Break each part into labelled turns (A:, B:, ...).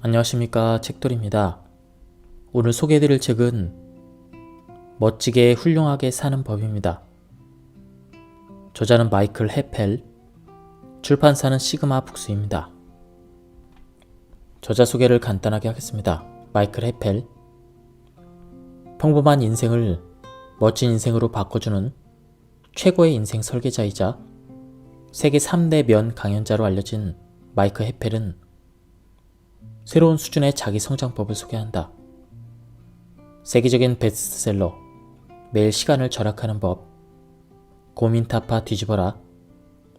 A: 안녕하십니까, 책돌입니다. 오늘 소개해드릴 책은 멋지게 훌륭하게 사는 법입니다. 저자는 마이클 해펠, 출판사는 시그마 북스입니다. 저자 소개를 간단하게 하겠습니다. 마이클 해펠, 평범한 인생을 멋진 인생으로 바꿔주는 최고의 인생 설계자이자 세계 3대 면 강연자로 알려진 마이클 해펠은 새로운 수준의 자기 성장법을 소개한다. 세계적인 베스트셀러, 매일 시간을 절약하는 법, 고민 타파 뒤집어라,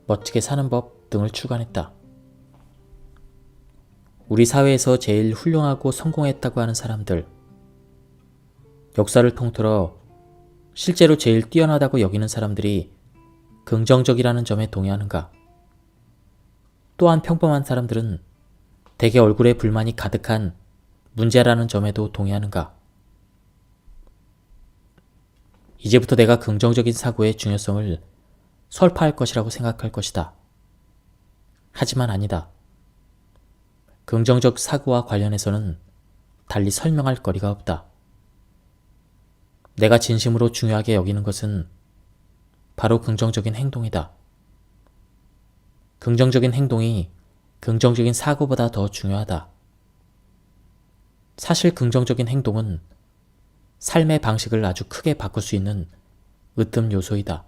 A: 멋지게 사는 법 등을 출간했다. 우리 사회에서 제일 훌륭하고 성공했다고 하는 사람들, 역사를 통틀어 실제로 제일 뛰어나다고 여기는 사람들이 긍정적이라는 점에 동의하는가? 또한 평범한 사람들은 대개 얼굴에 불만이 가득한 문제라는 점에도 동의하는가? 이제부터 내가 긍정적인 사고의 중요성을 설파할 것이라고 생각할 것이다. 하지만 아니다. 긍정적 사고와 관련해서는 달리 설명할 거리가 없다. 내가 진심으로 중요하게 여기는 것은 바로 긍정적인 행동이다. 긍정적인 행동이 긍정적인 사고보다 더 중요하다. 사실 긍정적인 행동은 삶의 방식을 아주 크게 바꿀 수 있는 으뜸 요소이다.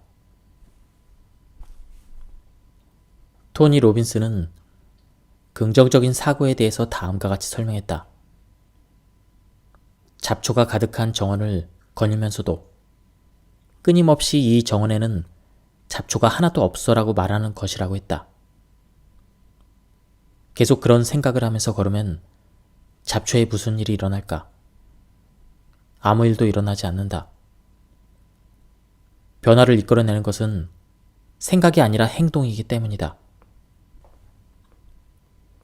A: 토니 로빈스는 긍정적인 사고에 대해서 다음과 같이 설명했다. 잡초가 가득한 정원을 거닐면서도 끊임없이 이 정원에는 잡초가 하나도 없어라고 말하는 것이라고 했다. 계속 그런 생각을 하면서 걸으면 잡초에 무슨 일이 일어날까? 아무 일도 일어나지 않는다. 변화를 이끌어내는 것은 생각이 아니라 행동이기 때문이다.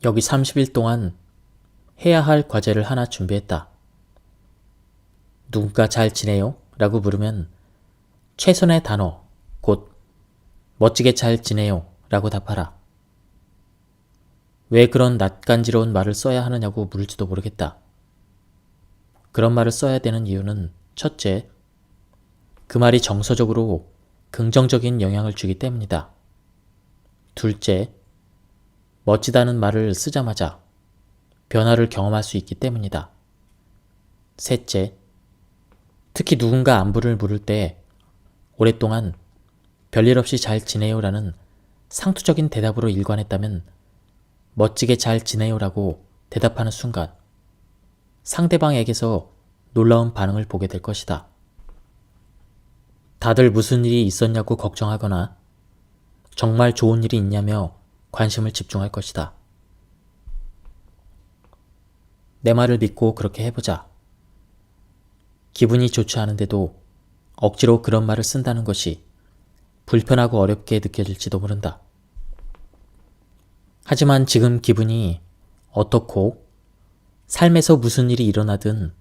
A: 여기 30일 동안 해야 할 과제를 하나 준비했다. 누군가 잘 지내요? 라고 물으면 최선의 단어, 곧 멋지게 잘 지내요 라고 답하라. 왜 그런 낯간지러운 말을 써야 하느냐고 물을지도 모르겠다. 그런 말을 써야 되는 이유는 첫째, 그 말이 정서적으로 긍정적인 영향을 주기 때문이다. 둘째, 멋지다는 말을 쓰자마자 변화를 경험할 수 있기 때문이다. 셋째, 특히 누군가 안부를 물을 때 오랫동안 별일 없이 잘 지내요라는 상투적인 대답으로 일관했다면 멋지게 잘 지내요라고 대답하는 순간 상대방에게서 놀라운 반응을 보게 될 것이다. 다들 무슨 일이 있었냐고 걱정하거나 정말 좋은 일이 있냐며 관심을 집중할 것이다. 내 말을 믿고 그렇게 해보자. 기분이 좋지 않은데도 억지로 그런 말을 쓴다는 것이 불편하고 어렵게 느껴질지도 모른다. 하지만 지금 기분이 어떻고 삶에서 무슨 일이 일어나든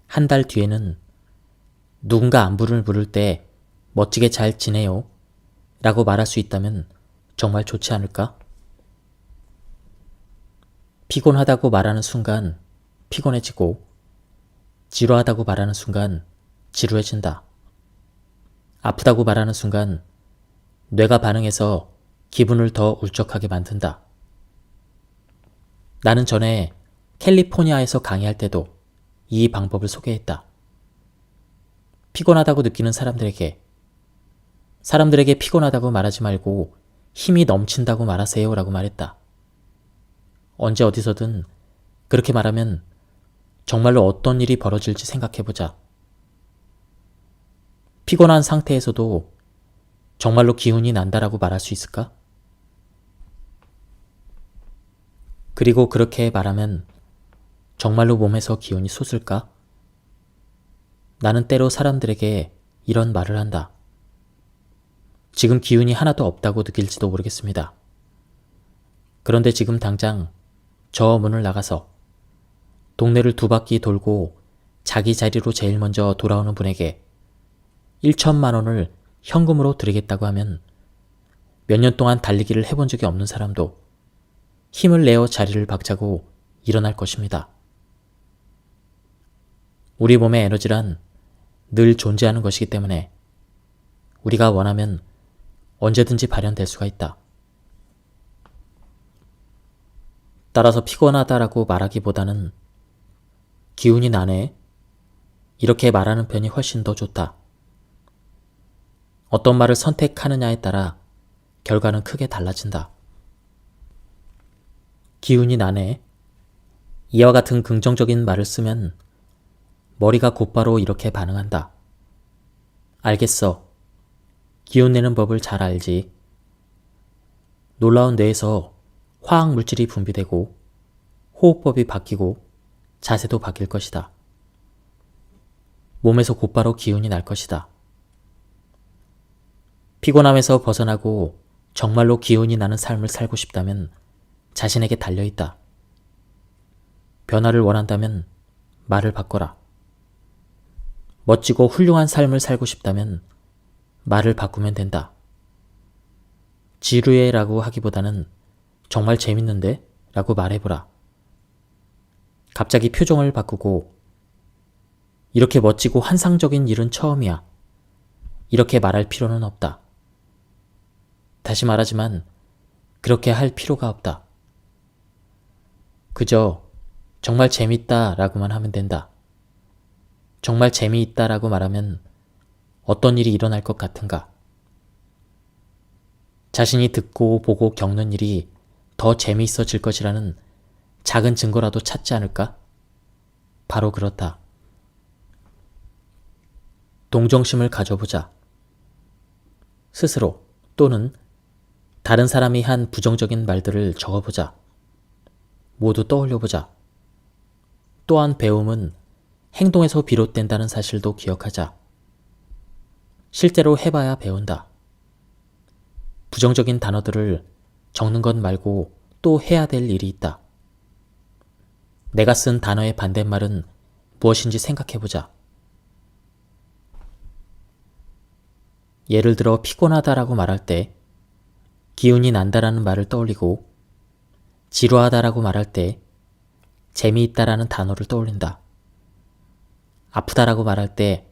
A: 한 달 뒤에는 누군가 안부를 물을 때 멋지게 잘 지내요 라고 말할 수 있다면 정말 좋지 않을까? 피곤하다고 말하는 순간 피곤해지고 지루하다고 말하는 순간 지루해진다. 아프다고 말하는 순간 뇌가 반응해서 기분을 더 울적하게 만든다. 나는 전에 캘리포니아에서 강의할 때도 이 방법을 소개했다. 피곤하다고 느끼는 사람들에게 피곤하다고 말하지 말고 힘이 넘친다고 말하세요 라고 말했다. 언제 어디서든 그렇게 말하면 정말로 어떤 일이 벌어질지 생각해보자. 피곤한 상태에서도 정말로 기운이 난다라고 말할 수 있을까? 그리고 그렇게 말하면 정말로 몸에서 기운이 솟을까? 나는 때로 사람들에게 이런 말을 한다. 지금 기운이 하나도 없다고 느낄지도 모르겠습니다. 그런데 지금 당장 저 문을 나가서 동네를 2바퀴 돌고 자기 자리로 제일 먼저 돌아오는 분에게 1천만 원을 현금으로 드리겠다고 하면 몇 년 동안 달리기를 해본 적이 없는 사람도 힘을 내어 자리를 박차고 일어날 것입니다. 우리 몸의 에너지란 늘 존재하는 것이기 때문에 우리가 원하면 언제든지 발현될 수가 있다. 따라서 피곤하다라고 말하기보다는 기운이 나네, 이렇게 말하는 편이 훨씬 더 좋다. 어떤 말을 선택하느냐에 따라 결과는 크게 달라진다. 기운이 나네, 이와 같은 긍정적인 말을 쓰면 머리가 곧바로 이렇게 반응한다. 알겠어. 기운 내는 법을 잘 알지. 놀라운 뇌에서 화학 물질이 분비되고 호흡법이 바뀌고 자세도 바뀔 것이다. 몸에서 곧바로 기운이 날 것이다. 피곤함에서 벗어나고 정말로 기운이 나는 삶을 살고 싶다면 자신에게 달려있다. 변화를 원한다면 말을 바꿔라. 멋지고 훌륭한 삶을 살고 싶다면 말을 바꾸면 된다. 지루해라고 하기보다는 정말 재밌는데? 라고 말해보라. 갑자기 표정을 바꾸고 이렇게 멋지고 환상적인 일은 처음이야. 이렇게 말할 필요는 없다. 다시 말하지만 그렇게 할 필요가 없다. 그저 정말 재밌다 라고만 하면 된다. 정말 재미있다 라고 말하면 어떤 일이 일어날 것 같은가? 자신이 듣고 보고 겪는 일이 더 재미있어질 것이라는 작은 증거라도 찾지 않을까? 바로 그렇다. 동정심을 가져보자. 스스로 또는 다른 사람이 한 부정적인 말들을 적어보자. 모두 떠올려보자. 또한 배움은 행동에서 비롯된다는 사실도 기억하자. 실제로 해봐야 배운다. 부정적인 단어들을 적는 것 말고 또 해야 될 일이 있다. 내가 쓴 단어의 반대말은 무엇인지 생각해보자. 예를 들어 피곤하다라고 말할 때 기운이 난다라는 말을 떠올리고 지루하다라고 말할 때 재미있다라는 단어를 떠올린다. 아프다라고 말할 때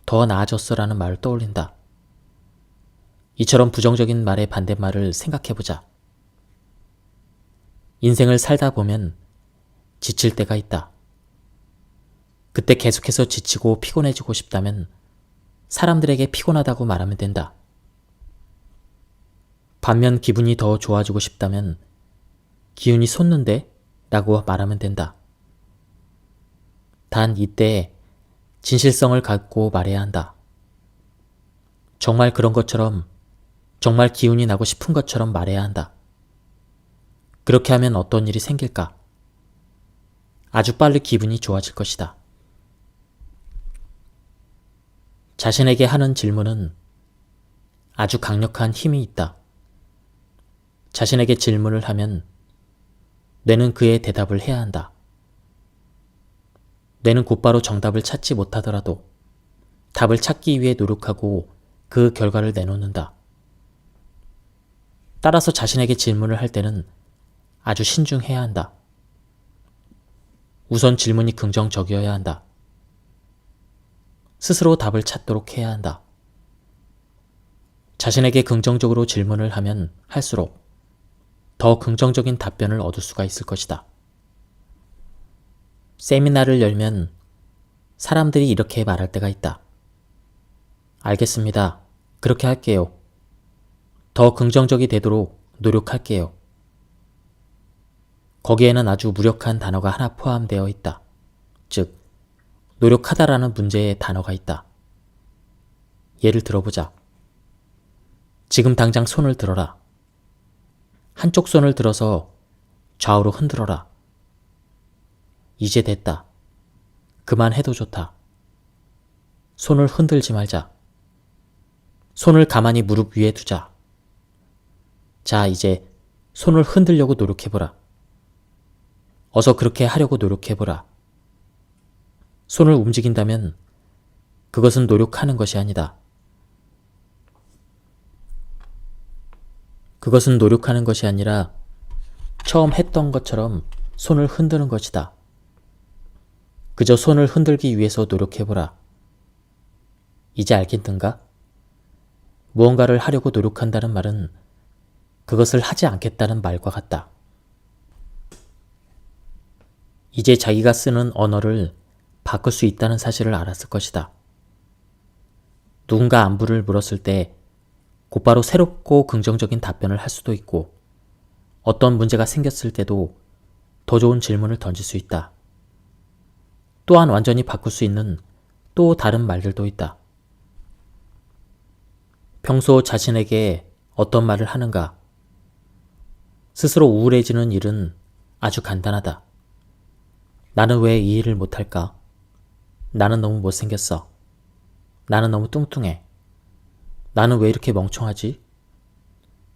A: 더 나아졌어라는 말을 떠올린다. 이처럼 부정적인 말의 반대말을 생각해보자. 인생을 살다 보면 지칠 때가 있다. 그때 계속해서 지치고 피곤해지고 싶다면 사람들에게 피곤하다고 말하면 된다. 반면 기분이 더 좋아지고 싶다면 기운이 솟는데? 라고 말하면 된다. 단 이때 진실성을 갖고 말해야 한다. 정말 그런 것처럼, 정말 기운이 나고 싶은 것처럼 말해야 한다. 그렇게 하면 어떤 일이 생길까? 아주 빨리 기분이 좋아질 것이다. 자신에게 하는 질문은 아주 강력한 힘이 있다. 자신에게 질문을 하면 뇌는 그의 대답을 해야 한다. 뇌는 곧바로 정답을 찾지 못하더라도 답을 찾기 위해 노력하고 그 결과를 내놓는다. 따라서 자신에게 질문을 할 때는 아주 신중해야 한다. 우선 질문이 긍정적이어야 한다. 스스로 답을 찾도록 해야 한다. 자신에게 긍정적으로 질문을 하면 할수록 더 긍정적인 답변을 얻을 수가 있을 것이다. 세미나를 열면 사람들이 이렇게 말할 때가 있다. 알겠습니다. 그렇게 할게요. 더 긍정적이 되도록 노력할게요. 거기에는 아주 무력한 단어가 하나 포함되어 있다. 즉, 노력하다라는 문제의 단어가 있다. 예를 들어보자. 지금 당장 손을 들어라. 한쪽 손을 들어서 좌우로 흔들어라. 이제 됐다. 그만해도 좋다. 손을 흔들지 말자. 손을 가만히 무릎 위에 두자. 자, 이제 손을 흔들려고 노력해보라. 어서 그렇게 하려고 노력해보라. 손을 움직인다면 그것은 노력하는 것이 아니다. 그것은 노력하는 것이 아니라 처음 했던 것처럼 손을 흔드는 것이다. 그저 손을 흔들기 위해서 노력해보라. 이제 알겠는가? 무언가를 하려고 노력한다는 말은 그것을 하지 않겠다는 말과 같다. 이제 자기가 쓰는 언어를 바꿀 수 있다는 사실을 알았을 것이다. 누군가 안부를 물었을 때 곧바로 새롭고 긍정적인 답변을 할 수도 있고, 어떤 문제가 생겼을 때도 더 좋은 질문을 던질 수 있다. 또한 완전히 바꿀 수 있는 또 다른 말들도 있다. 평소 자신에게 어떤 말을 하는가? 스스로 우울해지는 일은 아주 간단하다. 나는 왜 이 일을 못할까? 나는 너무 못생겼어. 나는 너무 뚱뚱해. 나는 왜 이렇게 멍청하지?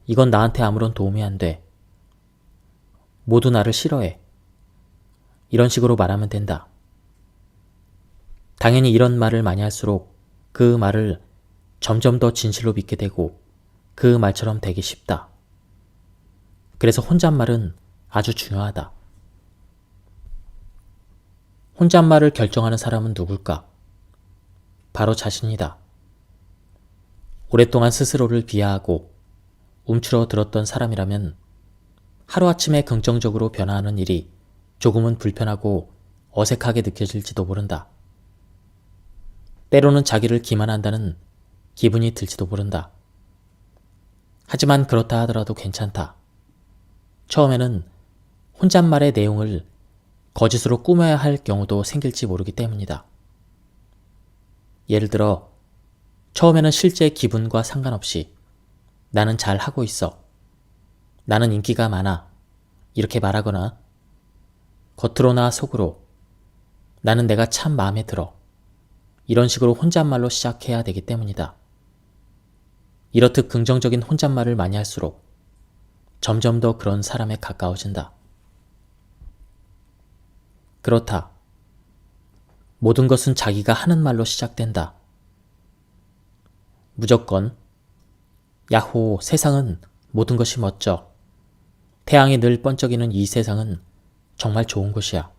A: 이건 나한테 아무런 도움이 안 돼. 모두 나를 싫어해. 이런 식으로 말하면 된다. 당연히 이런 말을 많이 할수록 그 말을 점점 더 진실로 믿게 되고 그 말처럼 되기 쉽다. 그래서 혼잣말은 아주 중요하다. 혼잣말을 결정하는 사람은 누굴까? 바로 자신이다. 오랫동안 스스로를 비하하고 움츠러 들었던 사람이라면 하루아침에 긍정적으로 변화하는 일이 조금은 불편하고 어색하게 느껴질지도 모른다. 때로는 자기를 기만한다는 기분이 들지도 모른다. 하지만 그렇다 하더라도 괜찮다. 처음에는 혼잣말의 내용을 거짓으로 꾸며야 할 경우도 생길지 모르기 때문이다. 예를 들어 처음에는 실제 기분과 상관없이 나는 잘 하고 있어. 나는 인기가 많아. 이렇게 말하거나 겉으로나 속으로 나는 내가 참 마음에 들어. 이런 식으로 혼잣말로 시작해야 되기 때문이다. 이렇듯 긍정적인 혼잣말을 많이 할수록 점점 더 그런 사람에 가까워진다. 그렇다. 모든 것은 자기가 하는 말로 시작된다. 무조건 야호, 세상은 모든 것이 멋져. 태양이 늘 번쩍이는 이 세상은 정말 좋은 곳이야.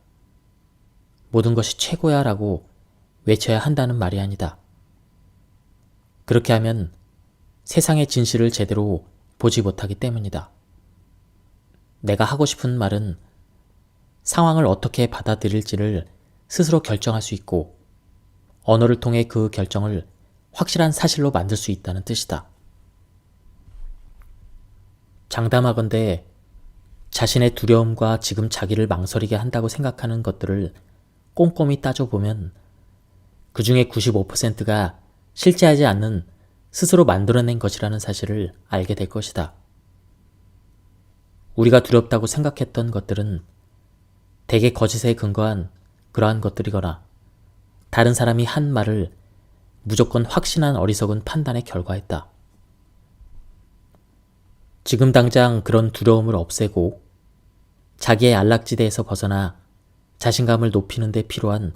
A: 모든 것이 최고야 라고 외쳐야 한다는 말이 아니다. 그렇게 하면 세상의 진실을 제대로 보지 못하기 때문이다. 내가 하고 싶은 말은 상황을 어떻게 받아들일지를 스스로 결정할 수 있고 언어를 통해 그 결정을 확실한 사실로 만들 수 있다는 뜻이다. 장담하건대 자신의 두려움과 지금 자기를 망설이게 한다고 생각하는 것들을 꼼꼼히 따져보면 그 중에 95%가 실제하지 않는 스스로 만들어낸 것이라는 사실을 알게 될 것이다. 우리가 두렵다고 생각했던 것들은 대개 거짓에 근거한 그러한 것들이거나 다른 사람이 한 말을 무조건 확신한 어리석은 판단의 결과였다. 지금 당장 그런 두려움을 없애고 자기의 안락지대에서 벗어나 자신감을 높이는 데 필요한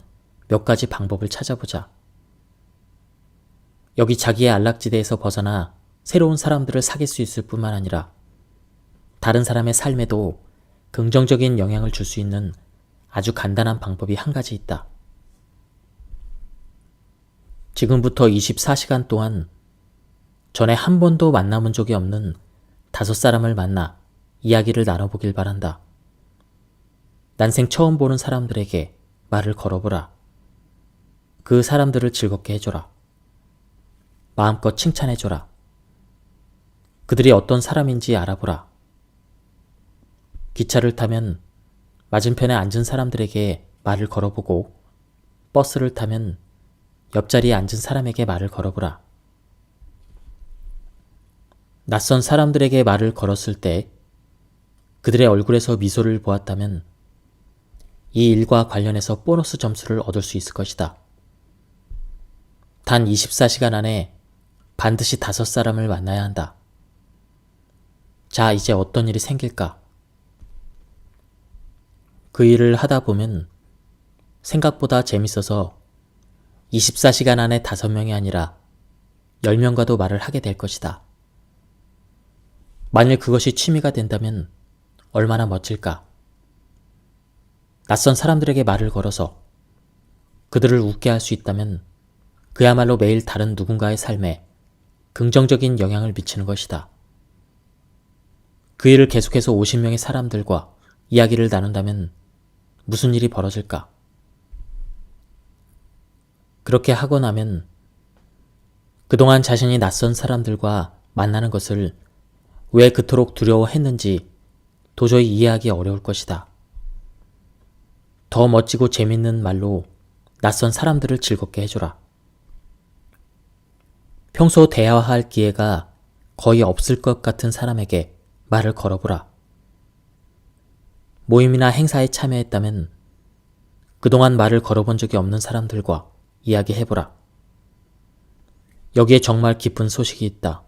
A: 몇 가지 방법을 찾아보자. 여기 자기의 안락지대에서 벗어나 새로운 사람들을 사귈 수 있을 뿐만 아니라 다른 사람의 삶에도 긍정적인 영향을 줄 수 있는 아주 간단한 방법이 한 가지 있다. 지금부터 24시간 동안 전에 한 번도 만나본 적이 없는 5사람을 만나 이야기를 나눠보길 바란다. 난생 처음 보는 사람들에게 말을 걸어보라. 그 사람들을 즐겁게 해줘라. 마음껏 칭찬해줘라. 그들이 어떤 사람인지 알아보라. 기차를 타면 맞은편에 앉은 사람들에게 말을 걸어보고 버스를 타면 옆자리에 앉은 사람에게 말을 걸어보라. 낯선 사람들에게 말을 걸었을 때 그들의 얼굴에서 미소를 보았다면 이 일과 관련해서 보너스 점수를 얻을 수 있을 것이다. 단 24시간 안에 반드시 5사람을 만나야 한다. 자, 이제 어떤 일이 생길까? 그 일을 하다 보면 생각보다 재밌어서 24시간 안에 5명이 아니라 10명과도 말을 하게 될 것이다. 만일 그것이 취미가 된다면 얼마나 멋질까? 낯선 사람들에게 말을 걸어서 그들을 웃게 할 수 있다면 그야말로 매일 다른 누군가의 삶에 긍정적인 영향을 미치는 것이다. 그 일을 계속해서 50명의 사람들과 이야기를 나눈다면 무슨 일이 벌어질까? 그렇게 하고 나면 그동안 자신이 낯선 사람들과 만나는 것을 왜 그토록 두려워했는지 도저히 이해하기 어려울 것이다. 더 멋지고 재밌는 말로 낯선 사람들을 즐겁게 해줘라. 평소 대화할 기회가 거의 없을 것 같은 사람에게 말을 걸어보라. 모임이나 행사에 참여했다면 그동안 말을 걸어본 적이 없는 사람들과 이야기해보라. 여기에 정말 깊은 소식이 있다.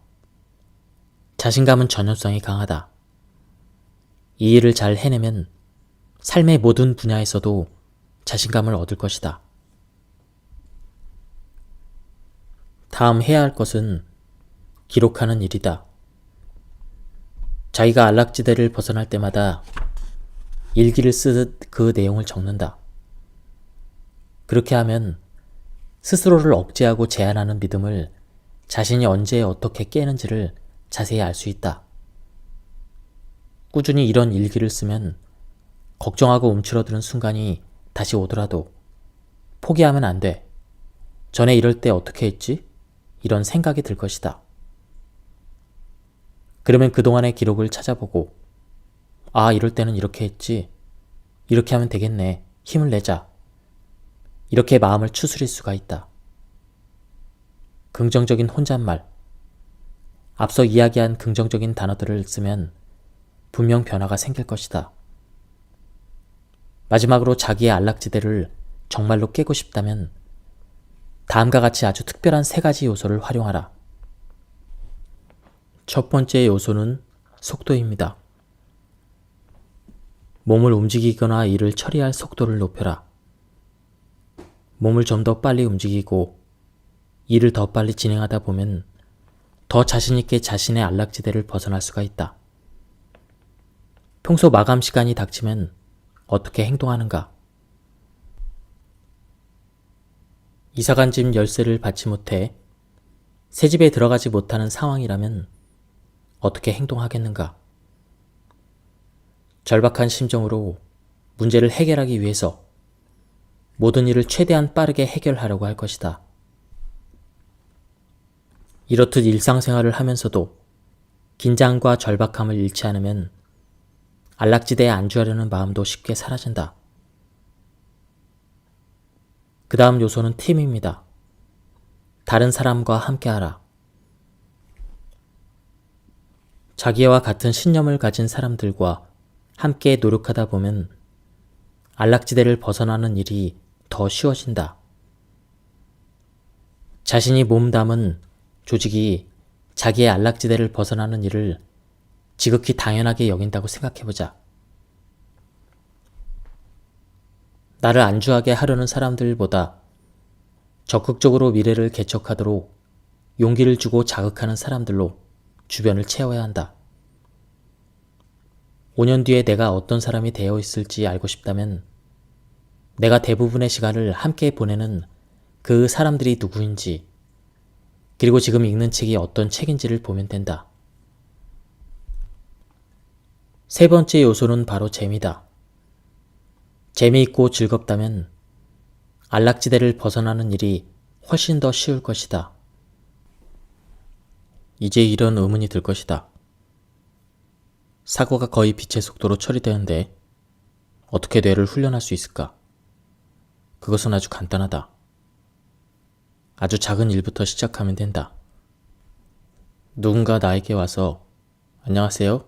A: 자신감은 전염성이 강하다. 이 일을 잘 해내면 삶의 모든 분야에서도 자신감을 얻을 것이다. 다음 해야 할 것은 기록하는 일이다. 자기가 안락지대를 벗어날 때마다 일기를 쓰듯 그 내용을 적는다. 그렇게 하면 스스로를 억제하고 제한하는 믿음을 자신이 언제 어떻게 깨는지를 자세히 알 수 있다. 꾸준히 이런 일기를 쓰면 걱정하고 움츠러드는 순간이 다시 오더라도 포기하면 안 돼. 전에 이럴 때 어떻게 했지? 이런 생각이 들 것이다. 그러면 그동안의 기록을 찾아보고 아, 이럴 때는 이렇게 했지. 이렇게 하면 되겠네. 힘을 내자. 이렇게 마음을 추스릴 수가 있다. 긍정적인 혼잣말. 앞서 이야기한 긍정적인 단어들을 쓰면 분명 변화가 생길 것이다. 마지막으로 자기의 안락지대를 정말로 깨고 싶다면 다음과 같이 아주 특별한 3가지 요소를 활용하라. 첫 번째 요소는 속도입니다. 몸을 움직이거나 일을 처리할 속도를 높여라. 몸을 좀 더 빨리 움직이고 일을 더 빨리 진행하다 보면 더 자신있게 자신의 안락지대를 벗어날 수가 있다. 평소 마감 시간이 닥치면 어떻게 행동하는가? 이사간 집 열쇠를 받지 못해 새 집에 들어가지 못하는 상황이라면 어떻게 행동하겠는가? 절박한 심정으로 문제를 해결하기 위해서 모든 일을 최대한 빠르게 해결하려고 할 것이다. 이렇듯 일상생활을 하면서도 긴장과 절박함을 잃지 않으면 안락지대에 안주하려는 마음도 쉽게 사라진다. 그 다음 요소는 팀입니다. 다른 사람과 함께하라. 자기와 같은 신념을 가진 사람들과 함께 노력하다 보면 안락지대를 벗어나는 일이 더 쉬워진다. 자신이 몸담은 조직이 자기의 안락지대를 벗어나는 일을 지극히 당연하게 여긴다고 생각해보자. 나를 안주하게 하려는 사람들보다 적극적으로 미래를 개척하도록 용기를 주고 자극하는 사람들로 주변을 채워야 한다. 5년 뒤에 내가 어떤 사람이 되어 있을지 알고 싶다면 내가 대부분의 시간을 함께 보내는 그 사람들이 누구인지, 그리고 지금 읽는 책이 어떤 책인지를 보면 된다. 3번째 요소는 바로 재미다. 재미있고 즐겁다면 안락지대를 벗어나는 일이 훨씬 더 쉬울 것이다. 이제 이런 의문이 들 것이다. 사고가 거의 빛의 속도로 처리되는데 어떻게 뇌를 훈련할 수 있을까? 그것은 아주 간단하다. 아주 작은 일부터 시작하면 된다. 누군가 나에게 와서 안녕하세요?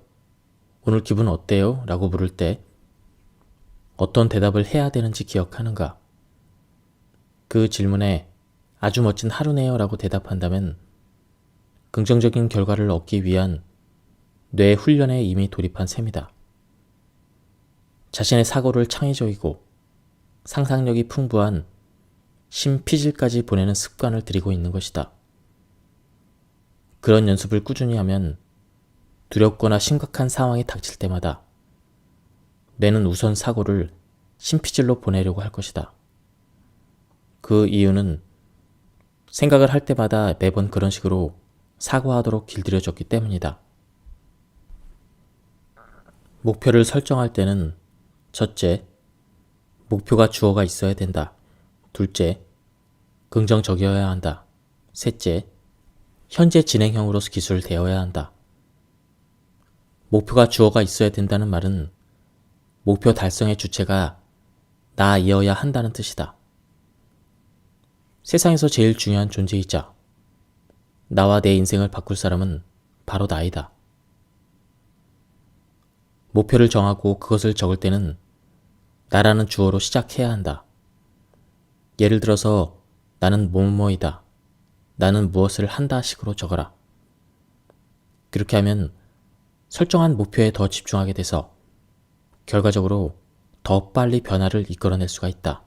A: 오늘 기분 어때요? 라고 물을 때 어떤 대답을 해야 되는지 기억하는가? 그 질문에 아주 멋진 하루네요 라고 대답한다면 긍정적인 결과를 얻기 위한 뇌 훈련에 이미 돌입한 셈이다. 자신의 사고를 창의적이고 상상력이 풍부한 심피질까지 보내는 습관을 들이고 있는 것이다. 그런 연습을 꾸준히 하면 두렵거나 심각한 상황이 닥칠 때마다 뇌는 우선 사고를 신피질로 보내려고 할 것이다. 그 이유는 생각을 할 때마다 매번 그런 식으로 사고하도록 길들여졌기 때문이다. 목표를 설정할 때는 첫째, 목표가 주어가 있어야 된다. 둘째, 긍정적이어야 한다. 셋째, 현재 진행형으로서 기술되어야 한다. 목표가 주어가 있어야 된다는 말은 목표 달성의 주체가 나이어야 한다는 뜻이다. 세상에서 제일 중요한 존재이자 나와 내 인생을 바꿀 사람은 바로 나이다. 목표를 정하고 그것을 적을 때는 나라는 주어로 시작해야 한다. 예를 들어서 나는 뭐뭐이다. 나는 무엇을 한다 식으로 적어라. 그렇게 하면 설정한 목표에 더 집중하게 돼서 결과적으로 더 빨리 변화를 이끌어낼 수가 있다.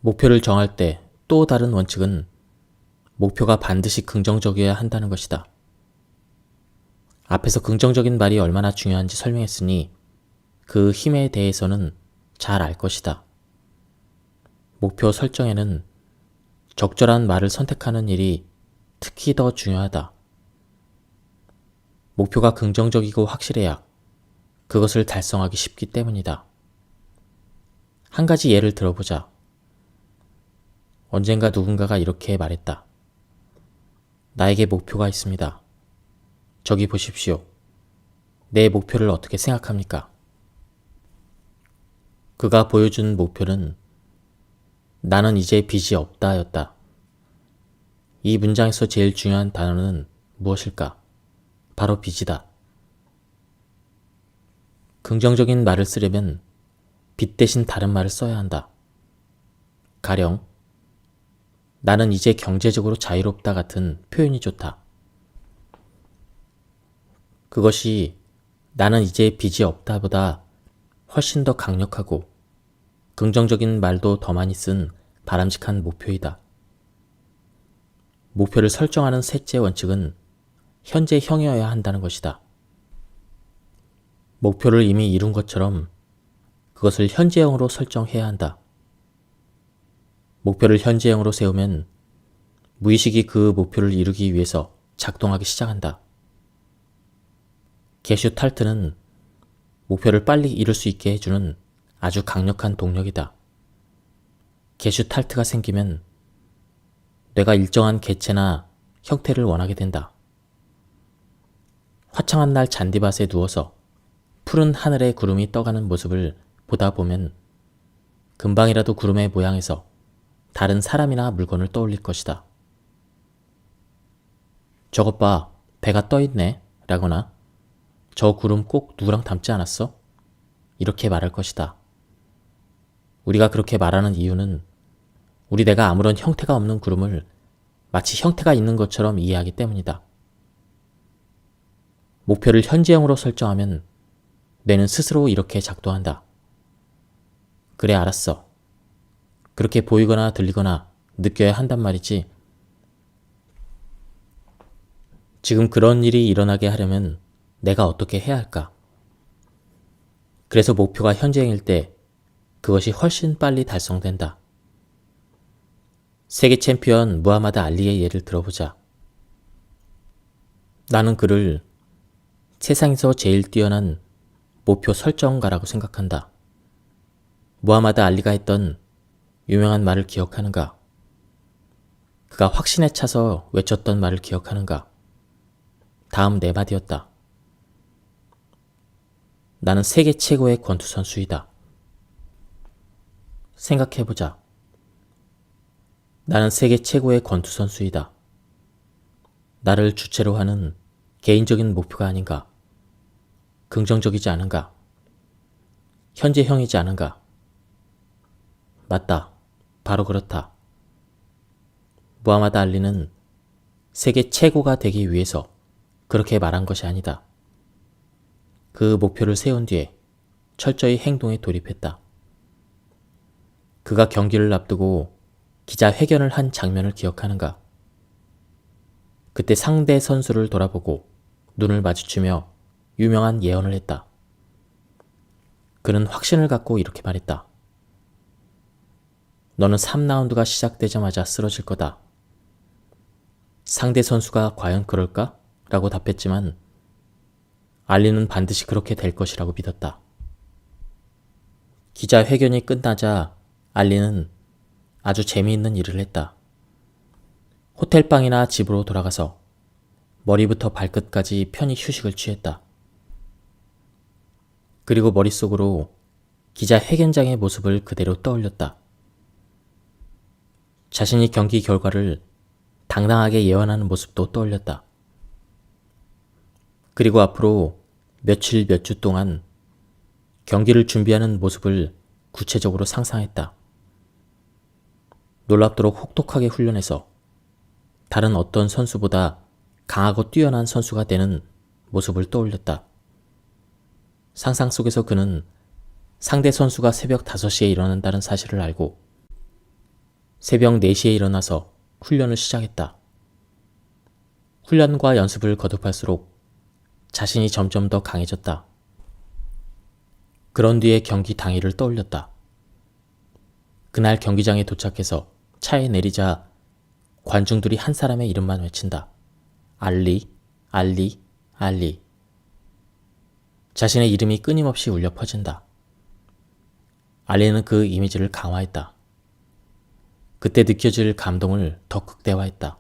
A: 목표를 정할 때 또 다른 원칙은 목표가 반드시 긍정적이어야 한다는 것이다. 앞에서 긍정적인 말이 얼마나 중요한지 설명했으니 그 힘에 대해서는 잘 알 것이다. 목표 설정에는 적절한 말을 선택하는 일이 특히 더 중요하다. 목표가 긍정적이고 확실해야 그것을 달성하기 쉽기 때문이다. 한 가지 예를 들어보자. 언젠가 누군가가 이렇게 말했다. 나에게 목표가 있습니다. 저기 보십시오. 내 목표를 어떻게 생각합니까? 그가 보여준 목표는 나는 이제 빚이 없다 였다. 이 문장에서 제일 중요한 단어는 무엇일까? 바로 빚이다. 긍정적인 말을 쓰려면 빚 대신 다른 말을 써야 한다. 가령 나는 이제 경제적으로 자유롭다 같은 표현이 좋다. 그것이 나는 이제 빚이 없다보다 훨씬 더 강력하고 긍정적인 말도 더 많이 쓴 바람직한 목표이다. 목표를 설정하는 셋째 원칙은 현재형이어야 한다는 것이다. 목표를 이미 이룬 것처럼 그것을 현재형으로 설정해야 한다. 목표를 현재형으로 세우면 무의식이 그 목표를 이루기 위해서 작동하기 시작한다. 게슈탈트는 목표를 빨리 이룰 수 있게 해주는 아주 강력한 동력이다. 게슈탈트가 생기면 뇌가 일정한 개체나 형태를 원하게 된다. 화창한 날 잔디밭에 누워서 푸른 하늘에 구름이 떠가는 모습을 보다 보면 금방이라도 구름의 모양에서 다른 사람이나 물건을 떠올릴 것이다. 저것 봐, 배가 떠있네 라거나 저 구름 꼭 누구랑 닮지 않았어? 이렇게 말할 것이다. 우리가 그렇게 말하는 이유는 우리 뇌가 아무런 형태가 없는 구름을 마치 형태가 있는 것처럼 이해하기 때문이다. 목표를 현재형으로 설정하면 뇌는 스스로 이렇게 작동한다. 그래, 알았어. 그렇게 보이거나 들리거나 느껴야 한단 말이지. 지금 그런 일이 일어나게 하려면 내가 어떻게 해야 할까? 그래서 목표가 현재형일 때 그것이 훨씬 빨리 달성된다. 세계 챔피언 무하마드 알리의 예를 들어보자. 나는 그를 세상에서 제일 뛰어난 목표 설정가라고 생각한다. 무하마드 알리가 했던 유명한 말을 기억하는가? 그가 확신에 차서 외쳤던 말을 기억하는가? 다음 네 마디였다. 나는 세계 최고의 권투 선수이다. 생각해보자. 나는 세계 최고의 권투 선수이다. 나를 주체로 하는 개인적인 목표가 아닌가? 긍정적이지 않은가? 현재형이지 않은가? 맞다. 바로 그렇다. 무하마드 알리는 세계 최고가 되기 위해서 그렇게 말한 것이 아니다. 그 목표를 세운 뒤에 철저히 행동에 돌입했다. 그가 경기를 앞두고 기자회견을 한 장면을 기억하는가? 그때 상대 선수를 돌아보고 눈을 마주치며 유명한 예언을 했다. 그는 확신을 갖고 이렇게 말했다. 너는 3라운드가 시작되자마자 쓰러질 거다. 상대 선수가 과연 그럴까? 라고 답했지만 알리는 반드시 그렇게 될 것이라고 믿었다. 기자회견이 끝나자 알리는 아주 재미있는 일을 했다. 호텔방이나 집으로 돌아가서 머리부터 발끝까지 편히 휴식을 취했다. 그리고 머릿속으로 기자회견장의 모습을 그대로 떠올렸다. 자신이 경기 결과를 당당하게 예언하는 모습도 떠올렸다. 그리고 앞으로 며칠 몇 주 동안 경기를 준비하는 모습을 구체적으로 상상했다. 놀랍도록 혹독하게 훈련해서 다른 어떤 선수보다 강하고 뛰어난 선수가 되는 모습을 떠올렸다. 상상 속에서 그는 상대 선수가 새벽 5시에 일어난다는 사실을 알고 새벽 4시에 일어나서 훈련을 시작했다. 훈련과 연습을 거듭할수록 자신이 점점 더 강해졌다. 그런 뒤에 경기 당일을 떠올렸다. 그날 경기장에 도착해서 차에 내리자 관중들이 한 사람의 이름만 외친다. 알리, 알리, 알리. 자신의 이름이 끊임없이 울려 퍼진다. 알리는 그 이미지를 강화했다. 그때 느껴질 감동을 더 극대화했다.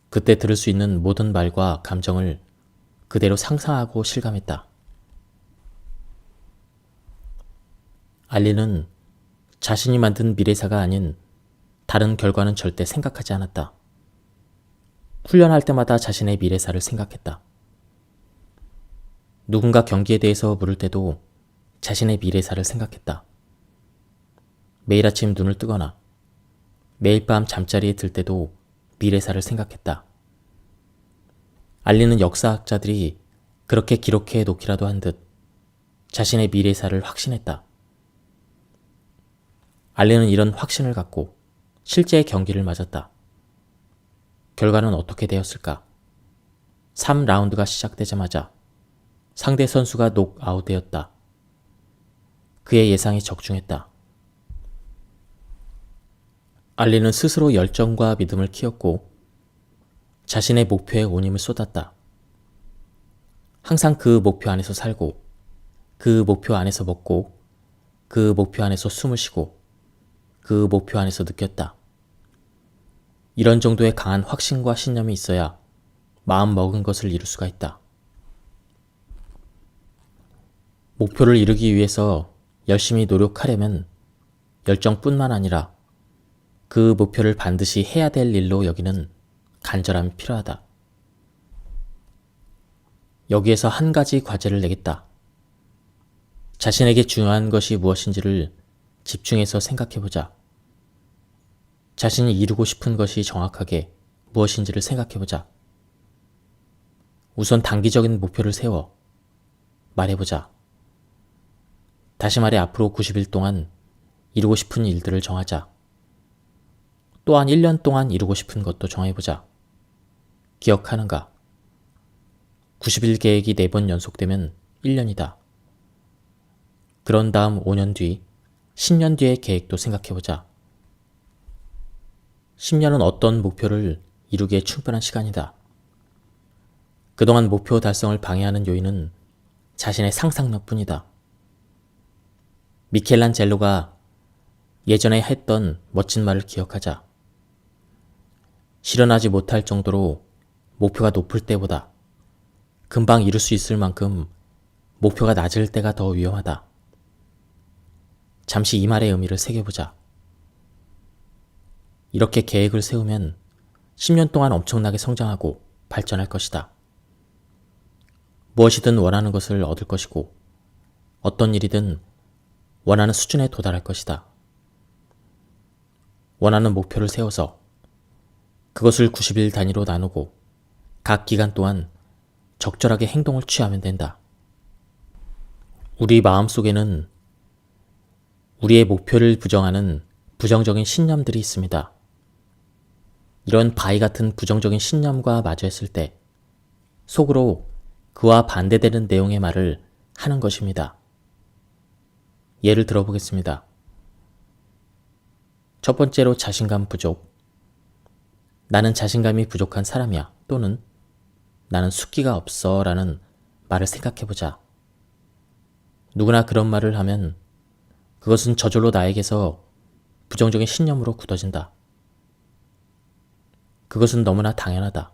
A: 그때 들을 수 있는 모든 말과 감정을 그대로 상상하고 실감했다. 알리는 자신이 만든 미래사가 아닌 다른 결과는 절대 생각하지 않았다. 훈련할 때마다 자신의 미래사를 생각했다. 누군가 경기에 대해서 물을 때도 자신의 미래사를 생각했다. 매일 아침 눈을 뜨거나 매일 밤 잠자리에 들 때도 미래사를 생각했다. 알리는 역사학자들이 그렇게 기록해 놓기라도 한 듯 자신의 미래사를 확신했다. 알리는 이런 확신을 갖고 실제 경기를 맞았다. 결과는 어떻게 되었을까? 3라운드가 시작되자마자 상대 선수가 녹아웃되었다. 그의 예상이 적중했다. 알리는 스스로 열정과 믿음을 키웠고 자신의 목표에 온 힘을 쏟았다. 항상 그 목표 안에서 살고 그 목표 안에서 먹고 그 목표 안에서 숨을 쉬고 그 목표 안에서 느꼈다. 이런 정도의 강한 확신과 신념이 있어야 마음 먹은 것을 이룰 수가 있다. 목표를 이루기 위해서 열심히 노력하려면 열정뿐만 아니라 그 목표를 반드시 해야 될 일로 여기는 간절함이 필요하다. 여기에서 한 가지 과제를 내겠다. 자신에게 중요한 것이 무엇인지를 집중해서 생각해보자. 자신이 이루고 싶은 것이 정확하게 무엇인지를 생각해보자. 우선 단기적인 목표를 세워 말해보자. 다시 말해 앞으로 90일 동안 이루고 싶은 일들을 정하자. 또한 1년 동안 이루고 싶은 것도 정해보자. 기억하는가? 90일 계획이 4번 연속되면 1년이다. 그런 다음 5년 뒤, 10년 뒤의 계획도 생각해보자. 10년은 어떤 목표를 이루기에 충분한 시간이다. 그동안 목표 달성을 방해하는 요인은 자신의 상상력뿐이다. 미켈란젤로가 예전에 했던 멋진 말을 기억하자. 실현하지 못할 정도로 목표가 높을 때보다 금방 이룰 수 있을 만큼 목표가 낮을 때가 더 위험하다. 잠시 이 말의 의미를 새겨보자. 이렇게 계획을 세우면 10년 동안 엄청나게 성장하고 발전할 것이다. 무엇이든 원하는 것을 얻을 것이고 어떤 일이든 원하는 수준에 도달할 것이다. 원하는 목표를 세워서 그것을 90일 단위로 나누고 각 기간 동안 적절하게 행동을 취하면 된다. 우리 마음속에는 우리의 목표를 부정하는 부정적인 신념들이 있습니다. 이런 바위 같은 부정적인 신념과 마주했을 때 속으로 그와 반대되는 내용의 말을 하는 것입니다. 예를 들어보겠습니다. 첫 번째로 자신감 부족. 나는 자신감이 부족한 사람이야. 또는 나는 숫기가 없어 라는 말을 생각해보자. 누구나 그런 말을 하면 그것은 저절로 나에게서 부정적인 신념으로 굳어진다. 그것은 너무나 당연하다.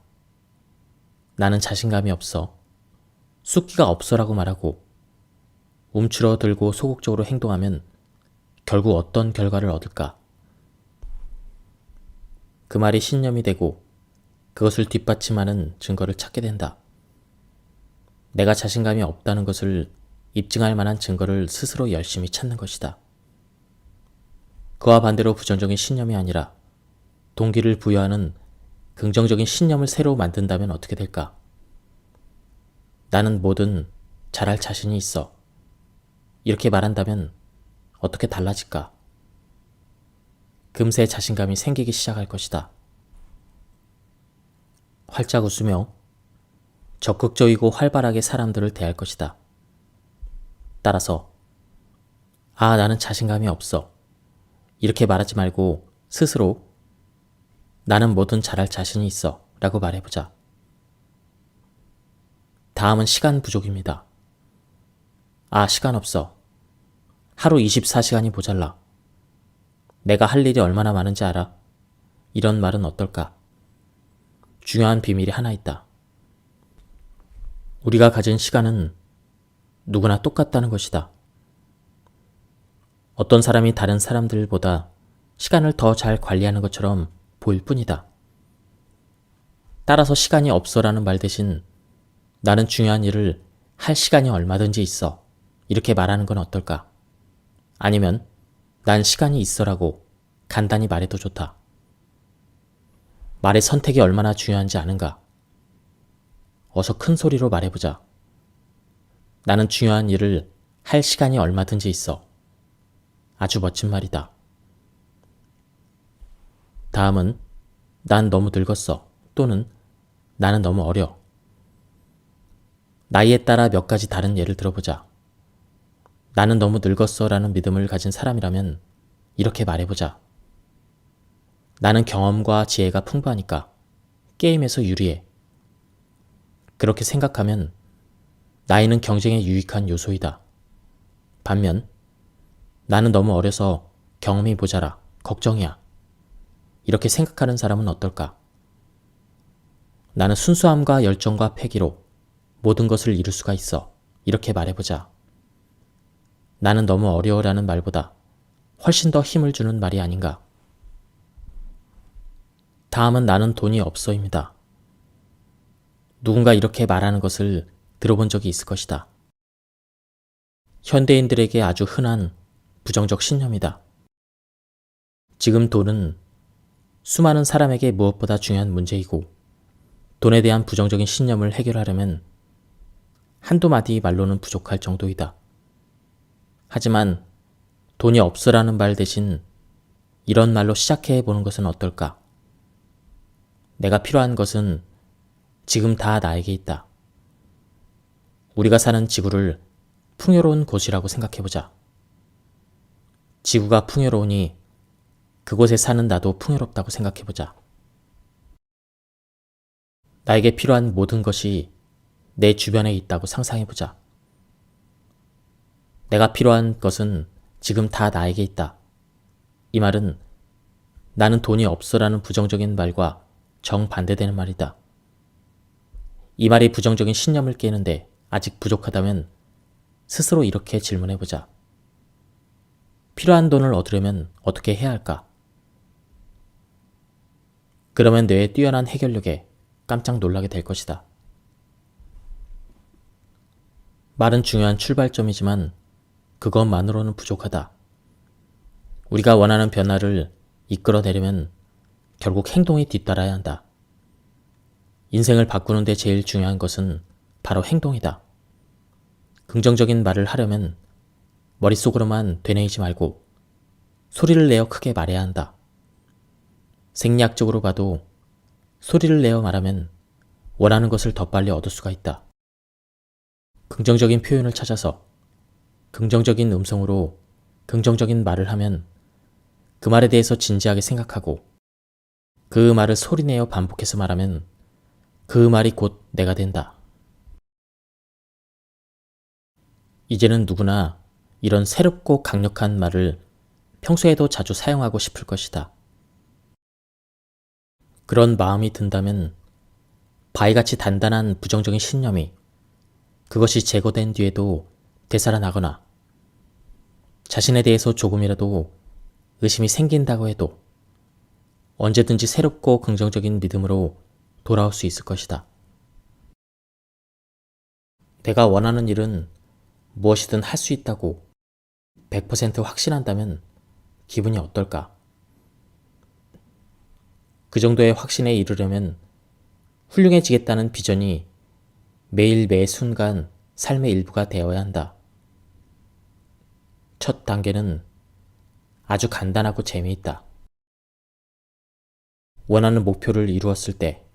A: 나는 자신감이 없어. 숫기가 없어라고 말하고 움츠러들고 소극적으로 행동하면 결국 어떤 결과를 얻을까? 그 말이 신념이 되고 그것을 뒷받침하는 증거를 찾게 된다. 내가 자신감이 없다는 것을 입증할 만한 증거를 스스로 열심히 찾는 것이다. 그와 반대로 부정적인 신념이 아니라 동기를 부여하는 긍정적인 신념을 새로 만든다면 어떻게 될까? 나는 뭐든 잘할 자신이 있어. 이렇게 말한다면 어떻게 달라질까? 금세 자신감이 생기기 시작할 것이다. 활짝 웃으며 적극적이고 활발하게 사람들을 대할 것이다. 따라서 나는 자신감이 없어. 이렇게 말하지 말고 스스로 나는 뭐든 잘할 자신이 있어 라고 말해보자. 다음은 시간 부족입니다. 시간 없어. 하루 24시간이 모자라. 내가 할 일이 얼마나 많은지 알아? 이런 말은 어떨까? 중요한 비밀이 하나 있다. 우리가 가진 시간은 누구나 똑같다는 것이다. 어떤 사람이 다른 사람들보다 시간을 더 잘 관리하는 것처럼 보일 뿐이다. 따라서 시간이 없어라는 말 대신 나는 중요한 일을 할 시간이 얼마든지 있어. 이렇게 말하는 건 어떨까? 아니면 난 시간이 있어라고 간단히 말해도 좋다. 말의 선택이 얼마나 중요한지 아는가? 어서 큰 소리로 말해보자. 나는 중요한 일을 할 시간이 얼마든지 있어. 아주 멋진 말이다. 다음은 난 너무 늙었어. 또는 나는 너무 어려. 나이에 따라 몇 가지 다른 예를 들어보자. 나는 너무 늙었어 라는 믿음을 가진 사람이라면 이렇게 말해보자. 나는 경험과 지혜가 풍부하니까 게임에서 유리해. 그렇게 생각하면 나이는 경쟁에 유익한 요소이다. 반면 나는 너무 어려서 경험이 모자라 걱정이야. 이렇게 생각하는 사람은 어떨까? 나는 순수함과 열정과 패기로 모든 것을 이룰 수가 있어. 이렇게 말해보자. 나는 너무 어려워라는 말보다 훨씬 더 힘을 주는 말이 아닌가? 다음은 나는 돈이 없어입니다. 누군가 이렇게 말하는 것을 들어본 적이 있을 것이다. 현대인들에게 아주 흔한 부정적 신념이다. 지금 돈은 수많은 사람에게 무엇보다 중요한 문제이고 돈에 대한 부정적인 신념을 해결하려면 한두 마디 말로는 부족할 정도이다. 하지만 돈이 없으라는 말 대신 이런 말로 시작해 보는 것은 어떨까? 내가 필요한 것은 지금 다 나에게 있다. 우리가 사는 지구를 풍요로운 곳이라고 생각해보자. 지구가 풍요로우니 그곳에 사는 나도 풍요롭다고 생각해보자. 나에게 필요한 모든 것이 내 주변에 있다고 상상해보자. 내가 필요한 것은 지금 다 나에게 있다. 이 말은 나는 돈이 없어라는 부정적인 말과 정반대되는 말이다. 이 말이 부정적인 신념을 깨는데 아직 부족하다면 스스로 이렇게 질문해보자. 필요한 돈을 얻으려면 어떻게 해야 할까? 그러면 뇌의 뛰어난 해결력에 깜짝 놀라게 될 것이다. 말은 중요한 출발점이지만 그것만으로는 부족하다. 우리가 원하는 변화를 이끌어내려면 결국 행동이 뒤따라야 한다. 인생을 바꾸는데 제일 중요한 것은 바로 행동이다. 긍정적인 말을 하려면 머릿속으로만 되뇌이지 말고 소리를 내어 크게 말해야 한다. 생리학적으로 봐도 소리를 내어 말하면 원하는 것을 더 빨리 얻을 수가 있다. 긍정적인 표현을 찾아서 긍정적인 음성으로 긍정적인 말을 하면 그 말에 대해서 진지하게 생각하고 그 말을 소리내어 반복해서 말하면 그 말이 곧 내가 된다. 이제는 누구나 이런 새롭고 강력한 말을 평소에도 자주 사용하고 싶을 것이다. 그런 마음이 든다면 바위같이 단단한 부정적인 신념이 그것이 제거된 뒤에도 되살아나거나 자신에 대해서 조금이라도 의심이 생긴다고 해도 언제든지 새롭고 긍정적인 믿음으로 돌아올 수 있을 것이다. 내가 원하는 일은 무엇이든 할 수 있다고 100% 확신한다면 기분이 어떨까? 그 정도의 확신에 이르려면 훌륭해지겠다는 비전이 매일 매 순간 삶의 일부가 되어야 한다. 첫 단계는 아주 간단하고 재미있다. 원하는 목표를 이루었을 때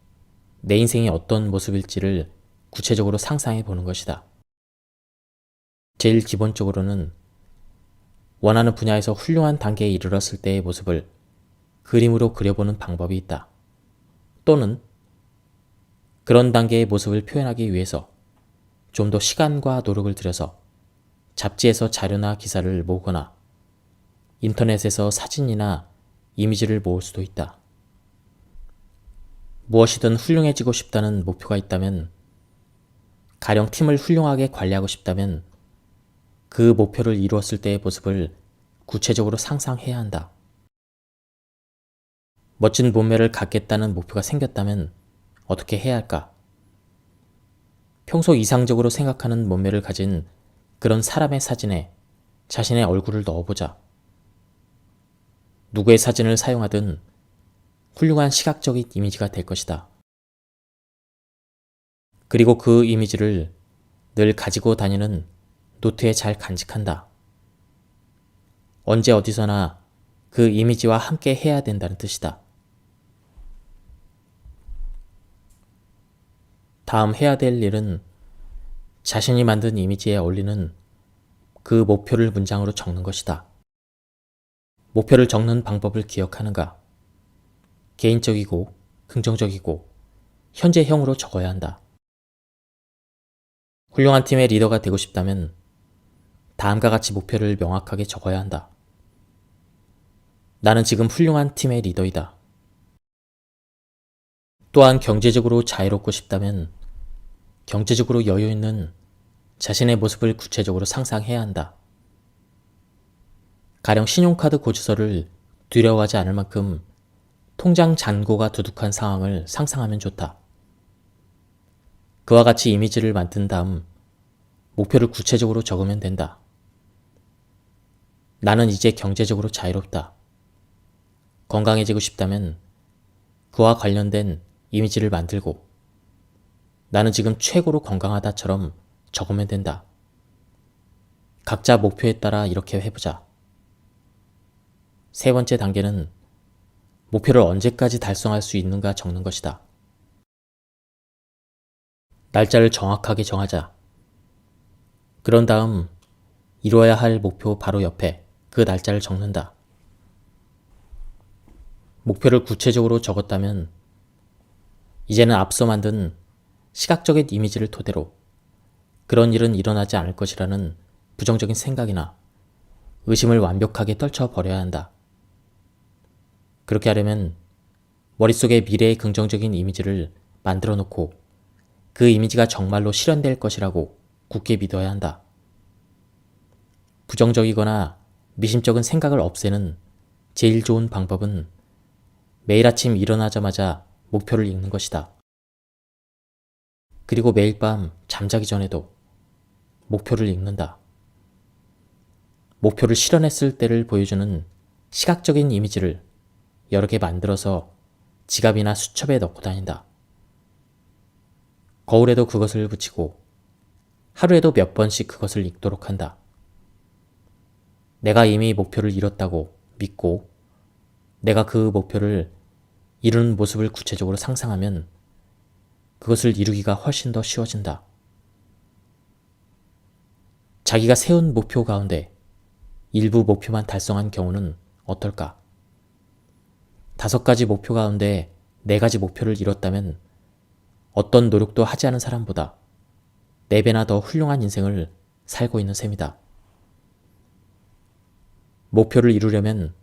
A: 내 인생이 어떤 모습일지를 구체적으로 상상해 보는 것이다. 제일 기본적으로는 원하는 분야에서 훌륭한 단계에 이르렀을 때의 모습을 그림으로 그려보는 방법이 있다. 또는 그런 단계의 모습을 표현하기 위해서 좀 더 시간과 노력을 들여서 잡지에서 자료나 기사를 모으거나 인터넷에서 사진이나 이미지를 모을 수도 있다. 무엇이든 훌륭해지고 싶다는 목표가 있다면, 가령 팀을 훌륭하게 관리하고 싶다면 그 목표를 이루었을 때의 모습을 구체적으로 상상해야 한다. 멋진 몸매를 갖겠다는 목표가 생겼다면 어떻게 해야 할까? 평소 이상적으로 생각하는 몸매를 가진 그런 사람의 사진에 자신의 얼굴을 넣어보자. 누구의 사진을 사용하든 훌륭한 시각적인 이미지가 될 것이다. 그리고 그 이미지를 늘 가지고 다니는 노트에 잘 간직한다. 언제 어디서나 그 이미지와 함께 해야 된다는 뜻이다. 다음 해야 될 일은 자신이 만든 이미지에 어울리는 그 목표를 문장으로 적는 것이다. 목표를 적는 방법을 기억하는가? 개인적이고 긍정적이고 현재형으로 적어야 한다. 훌륭한 팀의 리더가 되고 싶다면 다음과 같이 목표를 명확하게 적어야 한다. 나는 지금 훌륭한 팀의 리더이다. 또한 경제적으로 자유롭고 싶다면 경제적으로 여유 있는 자신의 모습을 구체적으로 상상해야 한다. 가령 신용카드 고지서를 두려워하지 않을 만큼 통장 잔고가 두둑한 상황을 상상하면 좋다. 그와 같이 이미지를 만든 다음 목표를 구체적으로 적으면 된다. 나는 이제 경제적으로 자유롭다. 건강해지고 싶다면 그와 관련된 이미지를 만들고 나는 지금 최고로 건강하다처럼 적으면 된다. 각자 목표에 따라 이렇게 해보자. 세 번째 단계는 목표를 언제까지 달성할 수 있는가 적는 것이다. 날짜를 정확하게 정하자. 그런 다음 이루어야 할 목표 바로 옆에 그 날짜를 적는다. 목표를 구체적으로 적었다면 이제는 앞서 만든 시각적인 이미지를 토대로 그런 일은 일어나지 않을 것이라는 부정적인 생각이나 의심을 완벽하게 떨쳐버려야 한다. 그렇게 하려면 머릿속에 미래의 긍정적인 이미지를 만들어 놓고 그 이미지가 정말로 실현될 것이라고 굳게 믿어야 한다. 부정적이거나 미심쩍은 생각을 없애는 제일 좋은 방법은 매일 아침 일어나자마자 목표를 읽는 것이다. 그리고 매일 밤 잠자기 전에도 목표를 읽는다. 목표를 실현했을 때를 보여주는 시각적인 이미지를 여러 개 만들어서 지갑이나 수첩에 넣고 다닌다. 거울에도 그것을 붙이고 하루에도 몇 번씩 그것을 읽도록 한다. 내가 이미 목표를 이뤘다고 믿고 내가 그 목표를 이루는 모습을 구체적으로 상상하면 그것을 이루기가 훨씬 더 쉬워진다. 자기가 세운 목표 가운데 일부 목표만 달성한 경우는 어떨까? 5가지 목표 가운데 4가지 목표를 이뤘다면 어떤 노력도 하지 않은 사람보다 4배나 더 훌륭한 인생을 살고 있는 셈이다. 목표를 이루려면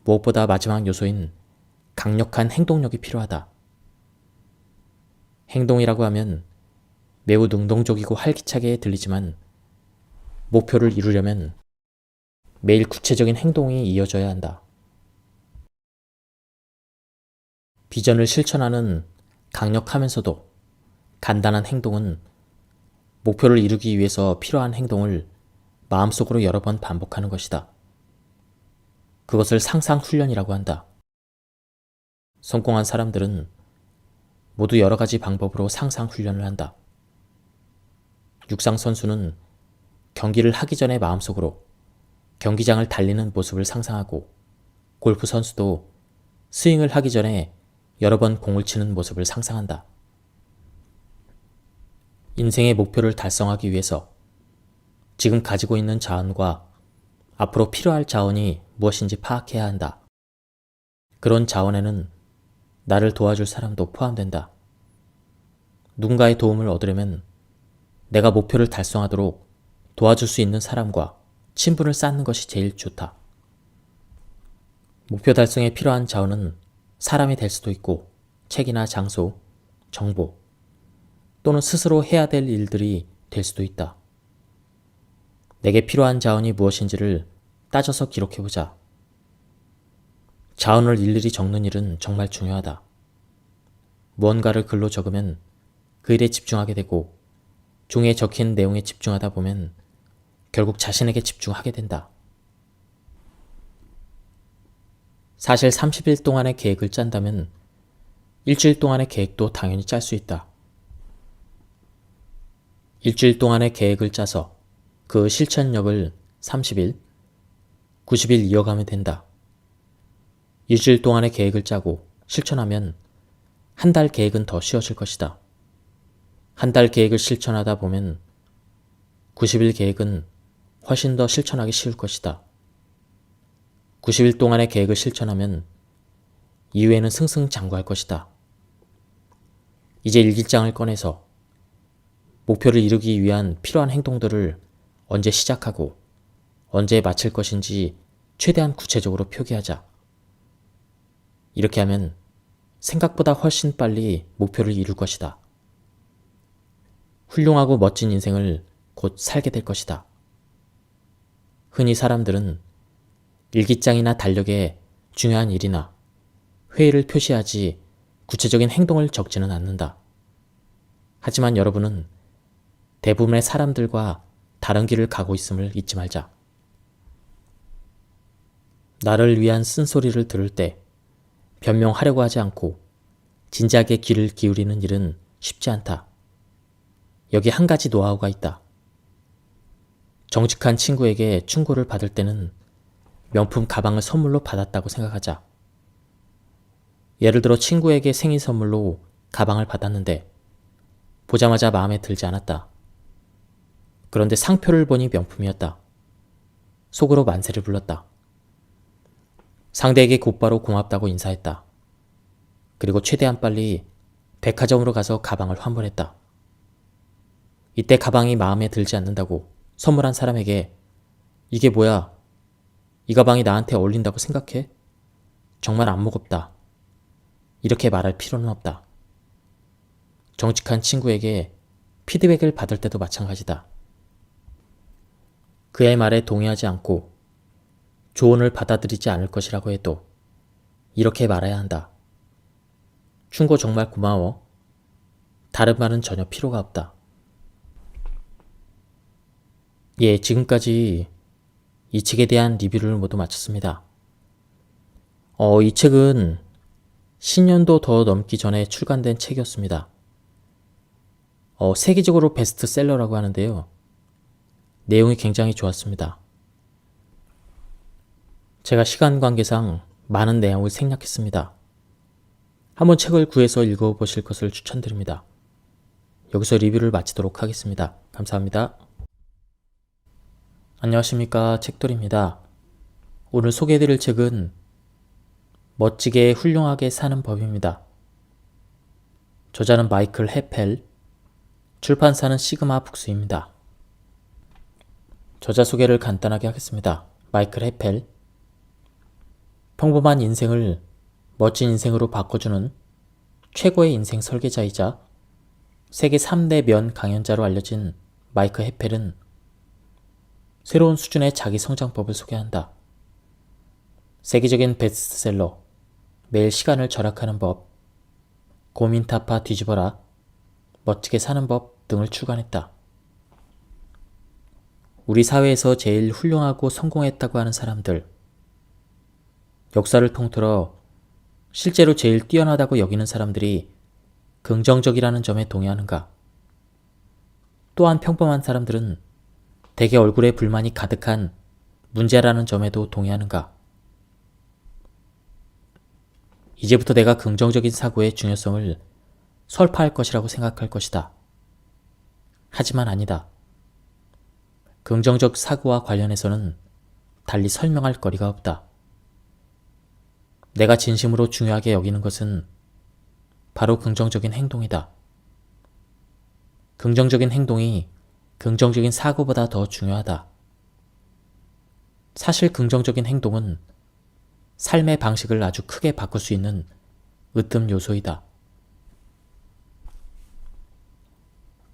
A: 무엇보다 마지막 요소인 강력한 행동력이 필요하다. 행동이라고 하면 매우 능동적이고 활기차게 들리지만 목표를 이루려면 매일 구체적인 행동이 이어져야 한다. 비전을 실천하는 강력하면서도 간단한 행동은 목표를 이루기 위해서 필요한 행동을 마음속으로 여러 번 반복하는 것이다. 그것을 상상훈련이라고 한다. 성공한 사람들은 모두 여러 가지 방법으로 상상훈련을 한다. 육상선수는 경기를 하기 전에 마음속으로 경기장을 달리는 모습을 상상하고, 골프 선수도 스윙을 하기 전에 여러 번 공을 치는 모습을 상상한다. 인생의 목표를 달성하기 위해서 지금 가지고 있는 자원과 앞으로 필요할 자원이 무엇인지 파악해야 한다. 그런 자원에는 나를 도와줄 사람도 포함된다. 누군가의 도움을 얻으려면 내가 목표를 달성하도록 도와줄 수 있는 사람과 친분을 쌓는 것이 제일 좋다. 목표 달성에 필요한 자원은 사람이 될 수도 있고, 책이나 장소, 정보, 또는 스스로 해야 될 일들이 될 수도 있다. 내게 필요한 자원이 무엇인지를 따져서 기록해보자. 자원을 일일이 적는 일은 정말 중요하다. 무언가를 글로 적으면 그 일에 집중하게 되고, 종이에 적힌 내용에 집중하다 보면 결국 자신에게 집중하게 된다. 사실 30일 동안의 계획을 짠다면 일주일 동안의 계획도 당연히 짤 수 있다. 일주일 동안의 계획을 짜서 그 실천력을 30일, 90일 이어가면 된다. 일주일 동안의 계획을 짜고 실천하면 한 달 계획은 더 쉬워질 것이다. 한 달 계획을 실천하다 보면 90일 계획은 훨씬 더 실천하기 쉬울 것이다. 90일 동안의 계획을 실천하면 이후에는 승승장구할 것이다. 이제 일기장을 꺼내서 목표를 이루기 위한 필요한 행동들을 언제 시작하고 언제 마칠 것인지 최대한 구체적으로 표기하자. 이렇게 하면 생각보다 훨씬 빨리 목표를 이룰 것이다. 훌륭하고 멋진 인생을 곧 살게 될 것이다. 흔히 사람들은 일기장이나 달력에 중요한 일이나 회의를 표시하지 구체적인 행동을 적지는 않는다. 하지만 여러분은 대부분의 사람들과 다른 길을 가고 있음을 잊지 말자. 나를 위한 쓴소리를 들을 때 변명하려고 하지 않고 진지하게 귀를 기울이는 일은 쉽지 않다. 여기 한 가지 노하우가 있다. 정직한 친구에게 충고를 받을 때는 명품 가방을 선물로 받았다고 생각하자. 예를 들어 친구에게 생일 선물로 가방을 받았는데 보자마자 마음에 들지 않았다. 그런데 상표를 보니 명품이었다. 속으로 만세를 불렀다. 상대에게 곧바로 고맙다고 인사했다. 그리고 최대한 빨리 백화점으로 가서 가방을 환불했다. 이때 가방이 마음에 들지 않는다고 선물한 사람에게 이게 뭐야? 이 가방이 나한테 어울린다고 생각해? 정말 안 무겁다. 이렇게 말할 필요는 없다. 정직한 친구에게 피드백을 받을 때도 마찬가지다. 그의 말에 동의하지 않고 조언을 받아들이지 않을 것이라고 해도 이렇게 말해야 한다. 충고 정말 고마워. 다른 말은 전혀 필요가 없다. 예, 지금까지 이 책에 대한 리뷰를 모두 마쳤습니다. 이 책은 10년도 더 넘기 전에 출간된 책이었습니다. 세계적으로 베스트셀러라고 하는데요. 내용이 굉장히 좋았습니다. 제가 시간 관계상 많은 내용을 생략했습니다. 한번 책을 구해서 읽어보실 것을 추천드립니다. 여기서 리뷰를 마치도록 하겠습니다. 감사합니다. 안녕하십니까, 책돌입니다. 오늘 소개해드릴 책은 멋지게 훌륭하게 사는 법입니다. 저자는 마이클 해펠, 출판사는 시그마 북스입니다. 저자 소개를 간단하게 하겠습니다. 마이클 해펠, 평범한 인생을 멋진 인생으로 바꿔주는 최고의 인생 설계자이자 세계 3대 면 강연자로 알려진 마이클 해펠은 새로운 수준의 자기 성장법을 소개한다. 세계적인 베스트셀러, 매일 시간을 절약하는 법, 고민 타파 뒤집어라, 멋지게 사는 법 등을 출간했다. 우리 사회에서 제일 훌륭하고 성공했다고 하는 사람들, 역사를 통틀어 실제로 제일 뛰어나다고 여기는 사람들이 긍정적이라는 점에 동의하는가? 또한 평범한 사람들은 대개 얼굴에 불만이 가득한 문제라는 점에도 동의하는가? 이제부터 내가 긍정적인 사고의 중요성을 설파할 것이라고 생각할 것이다. 하지만 아니다. 긍정적 사고와 관련해서는 달리 설명할 거리가 없다. 내가 진심으로 중요하게 여기는 것은 바로 긍정적인 행동이다. 긍정적인 행동이 긍정적인 사고보다 더 중요하다. 사실 긍정적인 행동은 삶의 방식을 아주 크게 바꿀 수 있는 으뜸 요소이다.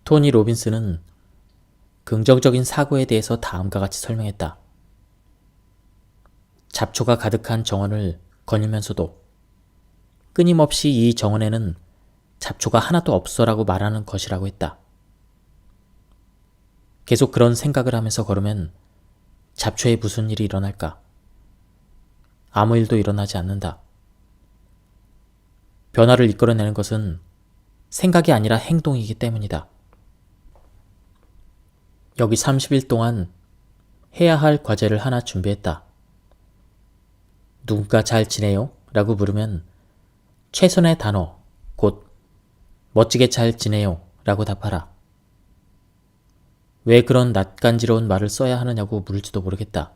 A: 토니 로빈스는 긍정적인 사고에 대해서 다음과 같이 설명했다. 잡초가 가득한 정원을 거닐면서도 끊임없이 이 정원에는 잡초가 하나도 없어라고 말하는 것이라고 했다. 계속 그런 생각을 하면서 걸으면 잡초에 무슨 일이 일어날까? 아무 일도 일어나지 않는다. 변화를 이끌어내는 것은 생각이 아니라 행동이기 때문이다. 여기 30일 동안 해야 할 과제를 하나 준비했다. 누군가 잘 지내요? 라고 물으면 최선의 단어, 곧 멋지게 잘 지내요 라고 답하라. 왜 그런 낯간지러운 말을 써야 하느냐고 물을지도 모르겠다.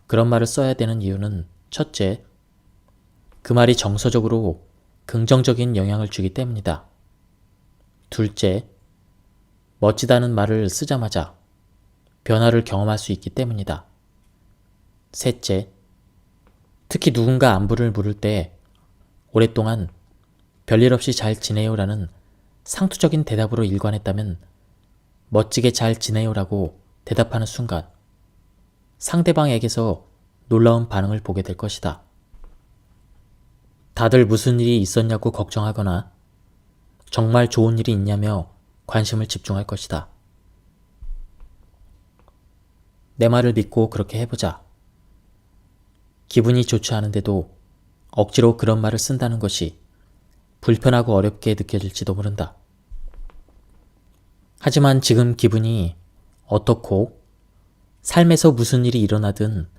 A: 그런 말을 써야 되는 이유는 첫째, 그 말이 정서적으로 긍정적인 영향을 주기 때문이다. 둘째, 멋지다는 말을 쓰자마자 변화를 경험할 수 있기 때문이다. 셋째, 특히 누군가 안부를 물을 때 오랫동안 별일 없이 잘 지내요라는 상투적인 대답으로 일관했다면 멋지게 잘 지내요라고 대답하는 순간 상대방에게서 놀라운 반응을 보게 될 것이다. 다들 무슨 일이 있었냐고 걱정하거나 정말 좋은 일이 있냐며 관심을 집중할 것이다. 내 말을 믿고 그렇게 해보자. 기분이 좋지 않은데도 억지로 그런 말을 쓴다는 것이 불편하고 어렵게 느껴질지도 모른다. 하지만 지금 기분이 어떻고 삶에서 무슨 일이 일어나든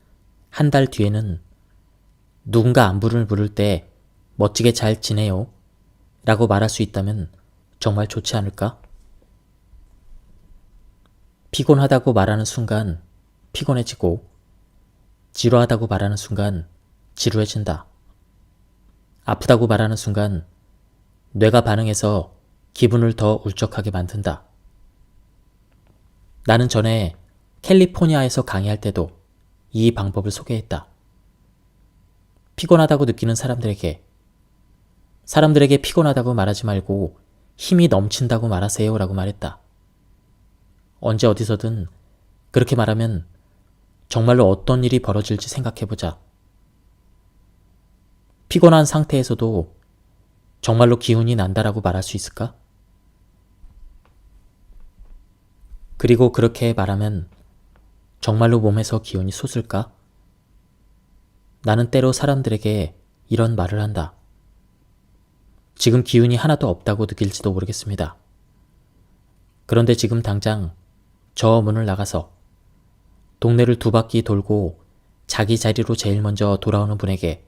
A: 한 달 뒤에는 누군가 안부를 물을 때 멋지게 잘 지내요 라고 말할 수 있다면 정말 좋지 않을까? 피곤하다고 말하는 순간 피곤해지고 지루하다고 말하는 순간 지루해진다. 아프다고 말하는 순간 뇌가 반응해서 기분을 더 울적하게 만든다. 나는 전에 캘리포니아에서 강의할 때도 이 방법을 소개했다. 피곤하다고 느끼는 사람들에게 피곤하다고 말하지 말고 힘이 넘친다고 말하세요 라고 말했다. 언제 어디서든 그렇게 말하면 정말로 어떤 일이 벌어질지 생각해보자. 피곤한 상태에서도 정말로 기운이 난다라고 말할 수 있을까? 그리고 그렇게 말하면 정말로 몸에서 기운이 솟을까? 나는 때로 사람들에게 이런 말을 한다. 지금 기운이 하나도 없다고 느낄지도 모르겠습니다. 그런데 지금 당장 저 문을 나가서 동네를 2바퀴 돌고 자기 자리로 제일 먼저 돌아오는 분에게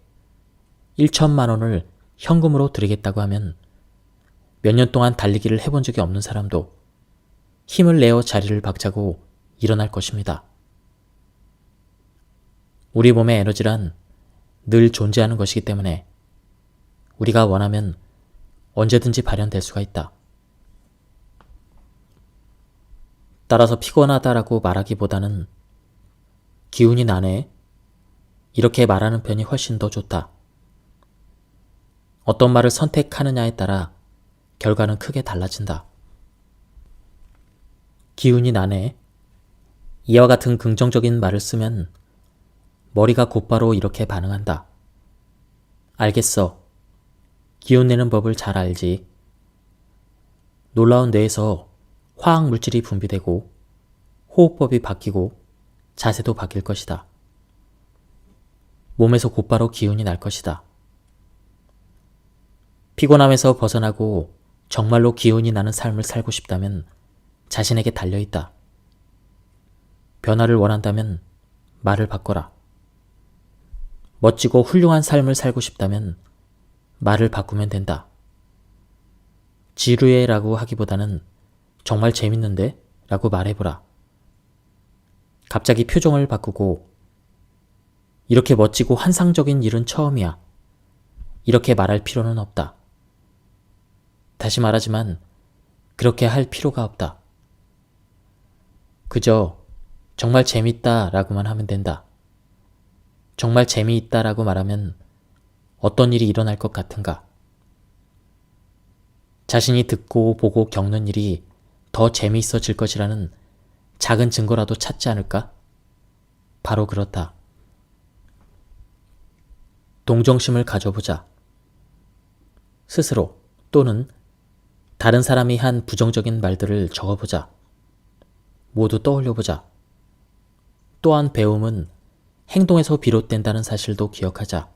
A: 1천만 원을 현금으로 드리겠다고 하면 몇 년 동안 달리기를 해본 적이 없는 사람도 힘을 내어 자리를 박차고 일어날 것입니다. 우리 몸의 에너지란 늘 존재하는 것이기 때문에 우리가 원하면 언제든지 발현될 수가 있다. 따라서 피곤하다라고 말하기보다는 기운이 나네, 이렇게 말하는 편이 훨씬 더 좋다. 어떤 말을 선택하느냐에 따라 결과는 크게 달라진다. 기운이 나네, 이와 같은 긍정적인 말을 쓰면 머리가 곧바로 이렇게 반응한다. 알겠어. 기운 내는 법을 잘 알지. 놀라운 뇌에서 화학 물질이 분비되고 호흡법이 바뀌고 자세도 바뀔 것이다. 몸에서 곧바로 기운이 날 것이다. 피곤함에서 벗어나고 정말로 기운이 나는 삶을 살고 싶다면 자신에게 달려있다. 변화를 원한다면 말을 바꿔라. 멋지고 훌륭한 삶을 살고 싶다면 말을 바꾸면 된다. 지루해라고 하기보다는 정말 재밌는데? 라고 말해보라. 갑자기 표정을 바꾸고 이렇게 멋지고 환상적인 일은 처음이야. 이렇게 말할 필요는 없다. 다시 말하지만 그렇게 할 필요가 없다. 그저 정말 재밌다 라고만 하면 된다. 정말 재미있다 라고 말하면 어떤 일이 일어날 것 같은가? 자신이 듣고 보고 겪는 일이 더 재미있어질 것이라는 작은 증거라도 찾지 않을까? 바로 그렇다. 동정심을 가져보자. 스스로 또는 다른 사람이 한 부정적인 말들을 적어보자. 모두 떠올려보자. 또한 배움은 행동에서 비롯된다는 사실도 기억하자.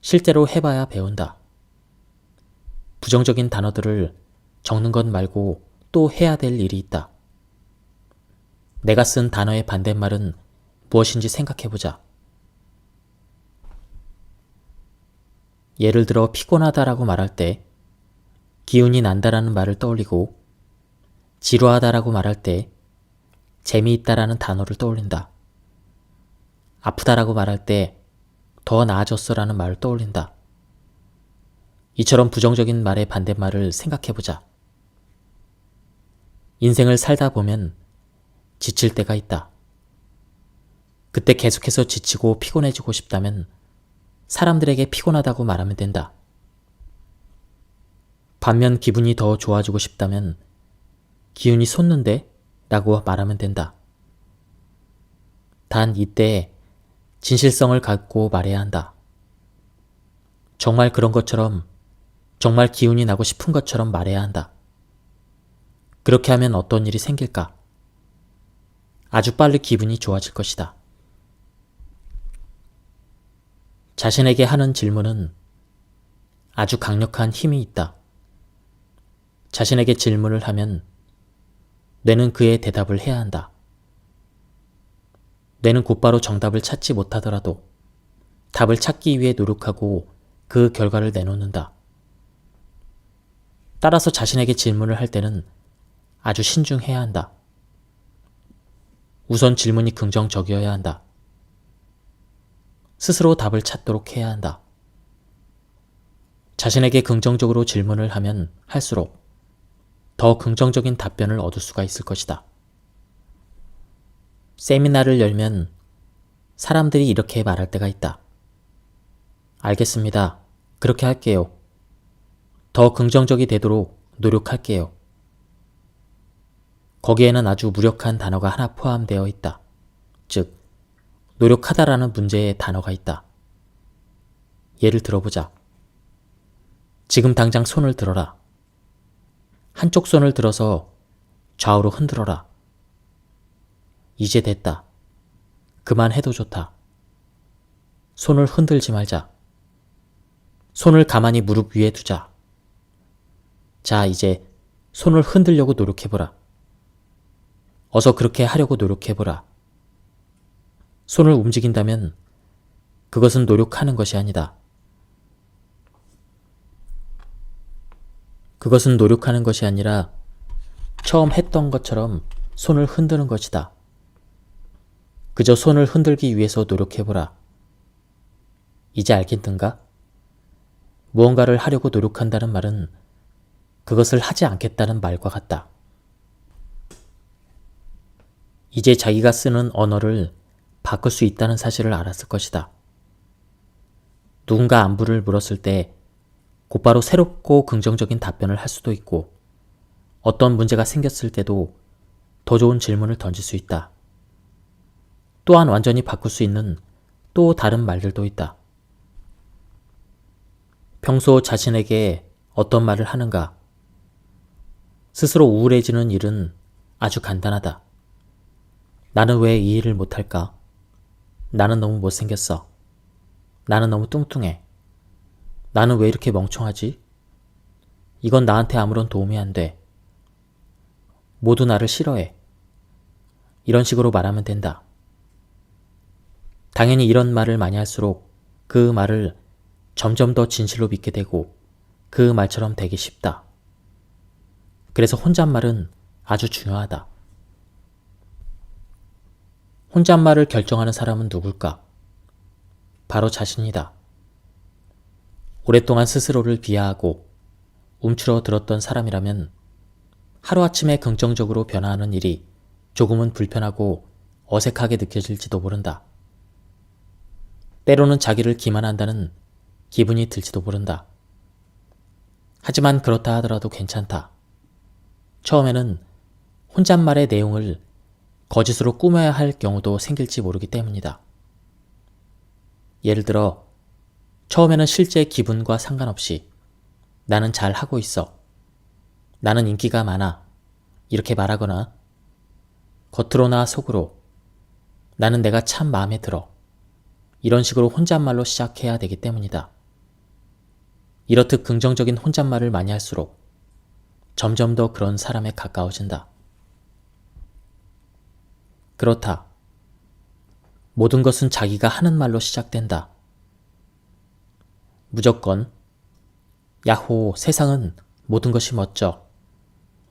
A: 실제로 해봐야 배운다. 부정적인 단어들을 적는 것 말고 또 해야 될 일이 있다. 내가 쓴 단어의 반대말은 무엇인지 생각해보자. 예를 들어 피곤하다라고 말할 때 기운이 난다라는 말을 떠올리고 지루하다라고 말할 때 재미있다라는 단어를 떠올린다. 아프다라고 말할 때 더 나아졌어라는 말을 떠올린다. 이처럼 부정적인 말의 반대말을 생각해보자. 인생을 살다 보면 지칠 때가 있다. 그때 계속해서 지치고 피곤해지고 싶다면 사람들에게 피곤하다고 말하면 된다. 반면 기분이 더 좋아지고 싶다면 기운이 솟는데? 라고 말하면 된다. 단 이때 진실성을 갖고 말해야 한다. 정말 그런 것처럼, 정말 기운이 나고 싶은 것처럼 말해야 한다. 그렇게 하면 어떤 일이 생길까? 아주 빨리 기분이 좋아질 것이다. 자신에게 하는 질문은 아주 강력한 힘이 있다. 자신에게 질문을 하면 뇌는 그의 대답을 해야 한다. 뇌는 곧바로 정답을 찾지 못하더라도 답을 찾기 위해 노력하고 그 결과를 내놓는다. 따라서 자신에게 질문을 할 때는 아주 신중해야 한다. 우선 질문이 긍정적이어야 한다. 스스로 답을 찾도록 해야 한다. 자신에게 긍정적으로 질문을 하면 할수록 더 긍정적인 답변을 얻을 수가 있을 것이다. 세미나를 열면 사람들이 이렇게 말할 때가 있다. 알겠습니다. 그렇게 할게요. 더 긍정적이 되도록 노력할게요. 거기에는 아주 무력한 단어가 하나 포함되어 있다. 즉, 노력하다라는 문제의 단어가 있다. 예를 들어보자. 지금 당장 손을 들어라. 한쪽 손을 들어서 좌우로 흔들어라. 이제 됐다. 그만해도 좋다. 손을 흔들지 말자. 손을 가만히 무릎 위에 두자. 자, 이제 손을 흔들려고 노력해보라. 어서 그렇게 하려고 노력해보라. 손을 움직인다면 그것은 노력하는 것이 아니다. 그것은 노력하는 것이 아니라 처음 했던 것처럼 손을 흔드는 것이다. 그저 손을 흔들기 위해서 노력해보라. 이제 알겠는가? 무언가를 하려고 노력한다는 말은 그것을 하지 않겠다는 말과 같다. 이제 자기가 쓰는 언어를 바꿀 수 있다는 사실을 알았을 것이다. 누군가 안부를 물었을 때 곧바로 새롭고 긍정적인 답변을 할 수도 있고, 어떤 문제가 생겼을 때도 더 좋은 질문을 던질 수 있다. 또한 완전히 바꿀 수 있는 또 다른 말들도 있다. 평소 자신에게 어떤 말을 하는가? 스스로 우울해지는 일은 아주 간단하다. 나는 왜 이 일을 못할까? 나는 너무 못생겼어. 나는 너무 뚱뚱해. 나는 왜 이렇게 멍청하지? 이건 나한테 아무런 도움이 안 돼. 모두 나를 싫어해. 이런 식으로 말하면 된다. 당연히 이런 말을 많이 할수록 그 말을 점점 더 진실로 믿게 되고 그 말처럼 되기 쉽다. 그래서 혼잣말은 아주 중요하다. 혼잣말을 결정하는 사람은 누굴까? 바로 자신이다. 오랫동안 스스로를 비하하고 움츠러 들었던 사람이라면 하루아침에 긍정적으로 변화하는 일이 조금은 불편하고 어색하게 느껴질지도 모른다. 때로는 자기를 기만한다는 기분이 들지도 모른다. 하지만 그렇다 하더라도 괜찮다. 처음에는 혼잣말의 내용을 거짓으로 꾸며야 할 경우도 생길지 모르기 때문이다. 예를 들어 처음에는 실제 기분과 상관없이 나는 잘 하고 있어. 나는 인기가 많아. 이렇게 말하거나 겉으로나 속으로 나는 내가 참 마음에 들어. 이런 식으로 혼잣말로 시작해야 되기 때문이다. 이렇듯 긍정적인 혼잣말을 많이 할수록 점점 더 그런 사람에 가까워진다. 그렇다. 모든 것은 자기가 하는 말로 시작된다. 무조건 야호, 세상은 모든 것이 멋져.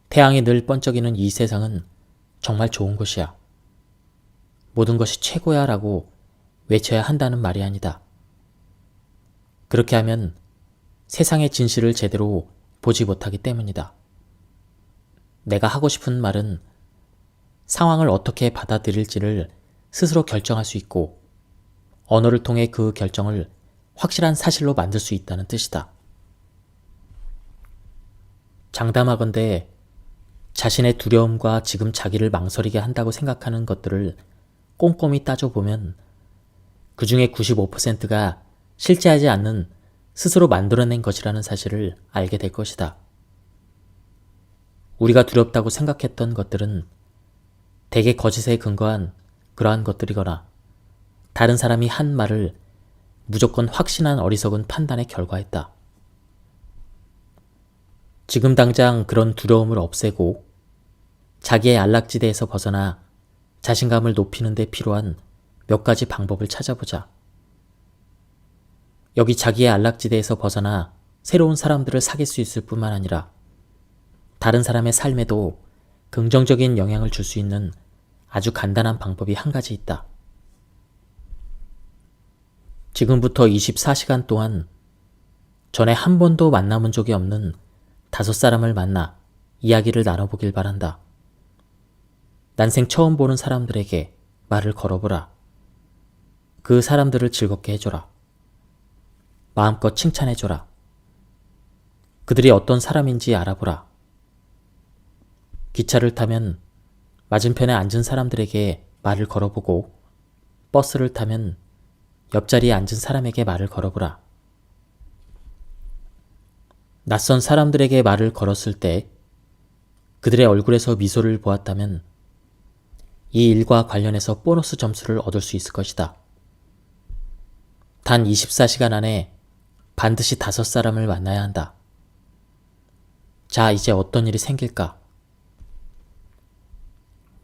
A: 태양이 늘 번쩍이는 이 세상은 정말 좋은 곳이야. 모든 것이 최고야 라고 외쳐야 한다는 말이 아니다. 그렇게 하면 세상의 진실을 제대로 보지 못하기 때문이다. 내가 하고 싶은 말은 상황을 어떻게 받아들일지를 스스로 결정할 수 있고 언어를 통해 그 결정을 확실한 사실로 만들 수 있다는 뜻이다. 장담하건대 자신의 두려움과 지금 자기를 망설이게 한다고 생각하는 것들을 꼼꼼히 따져보면 그 중에 95%가 실제하지 않는 스스로 만들어낸 것이라는 사실을 알게 될 것이다. 우리가 두렵다고 생각했던 것들은 대개 거짓에 근거한 그러한 것들이거나 다른 사람이 한 말을 무조건 확신한 어리석은 판단의 결과였다. 지금 당장 그런 두려움을 없애고 자기의 안락지대에서 벗어나 자신감을 높이는 데 필요한 몇 가지 방법을 찾아보자. 여기 자기의 안락지대에서 벗어나 새로운 사람들을 사귈 수 있을 뿐만 아니라 다른 사람의 삶에도 긍정적인 영향을 줄 수 있는 아주 간단한 방법이 한 가지 있다. 지금부터 24시간 동안 전에 한 번도 만나본 적이 없는 5사람을 만나 이야기를 나눠보길 바란다. 난생 처음 보는 사람들에게 말을 걸어보라. 그 사람들을 즐겁게 해줘라. 마음껏 칭찬해줘라. 그들이 어떤 사람인지 알아보라. 기차를 타면 맞은편에 앉은 사람들에게 말을 걸어보고 버스를 타면 옆자리에 앉은 사람에게 말을 걸어보라. 낯선 사람들에게 말을 걸었을 때 그들의 얼굴에서 미소를 보았다면 이 일과 관련해서 보너스 점수를 얻을 수 있을 것이다. 단 24시간 안에 반드시 5사람을 만나야 한다. 자, 이제 어떤 일이 생길까?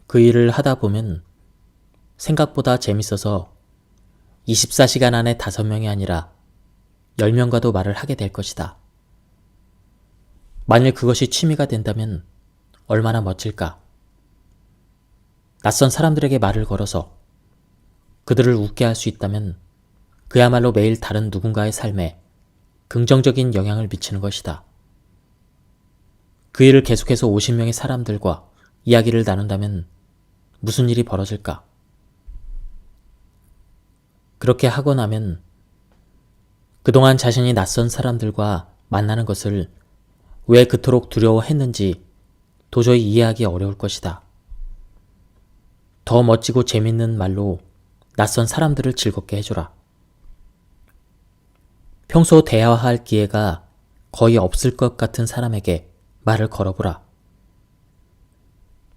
A: 그 일을 하다 보면 생각보다 재밌어서 24시간 안에 5명이 아니라 10명과도 말을 하게 될 것이다. 만일 그것이 취미가 된다면 얼마나 멋질까? 낯선 사람들에게 말을 걸어서 그들을 웃게 할 수 있다면 그야말로 매일 다른 누군가의 삶에 긍정적인 영향을 미치는 것이다. 그 일을 계속해서 50명의 사람들과 이야기를 나눈다면 무슨 일이 벌어질까? 그렇게 하고 나면 그동안 자신이 낯선 사람들과 만나는 것을 왜 그토록 두려워했는지 도저히 이해하기 어려울 것이다. 더 멋지고 재밌는 말로 낯선 사람들을 즐겁게 해줘라. 평소 대화할 기회가 거의 없을 것 같은 사람에게 말을 걸어보라.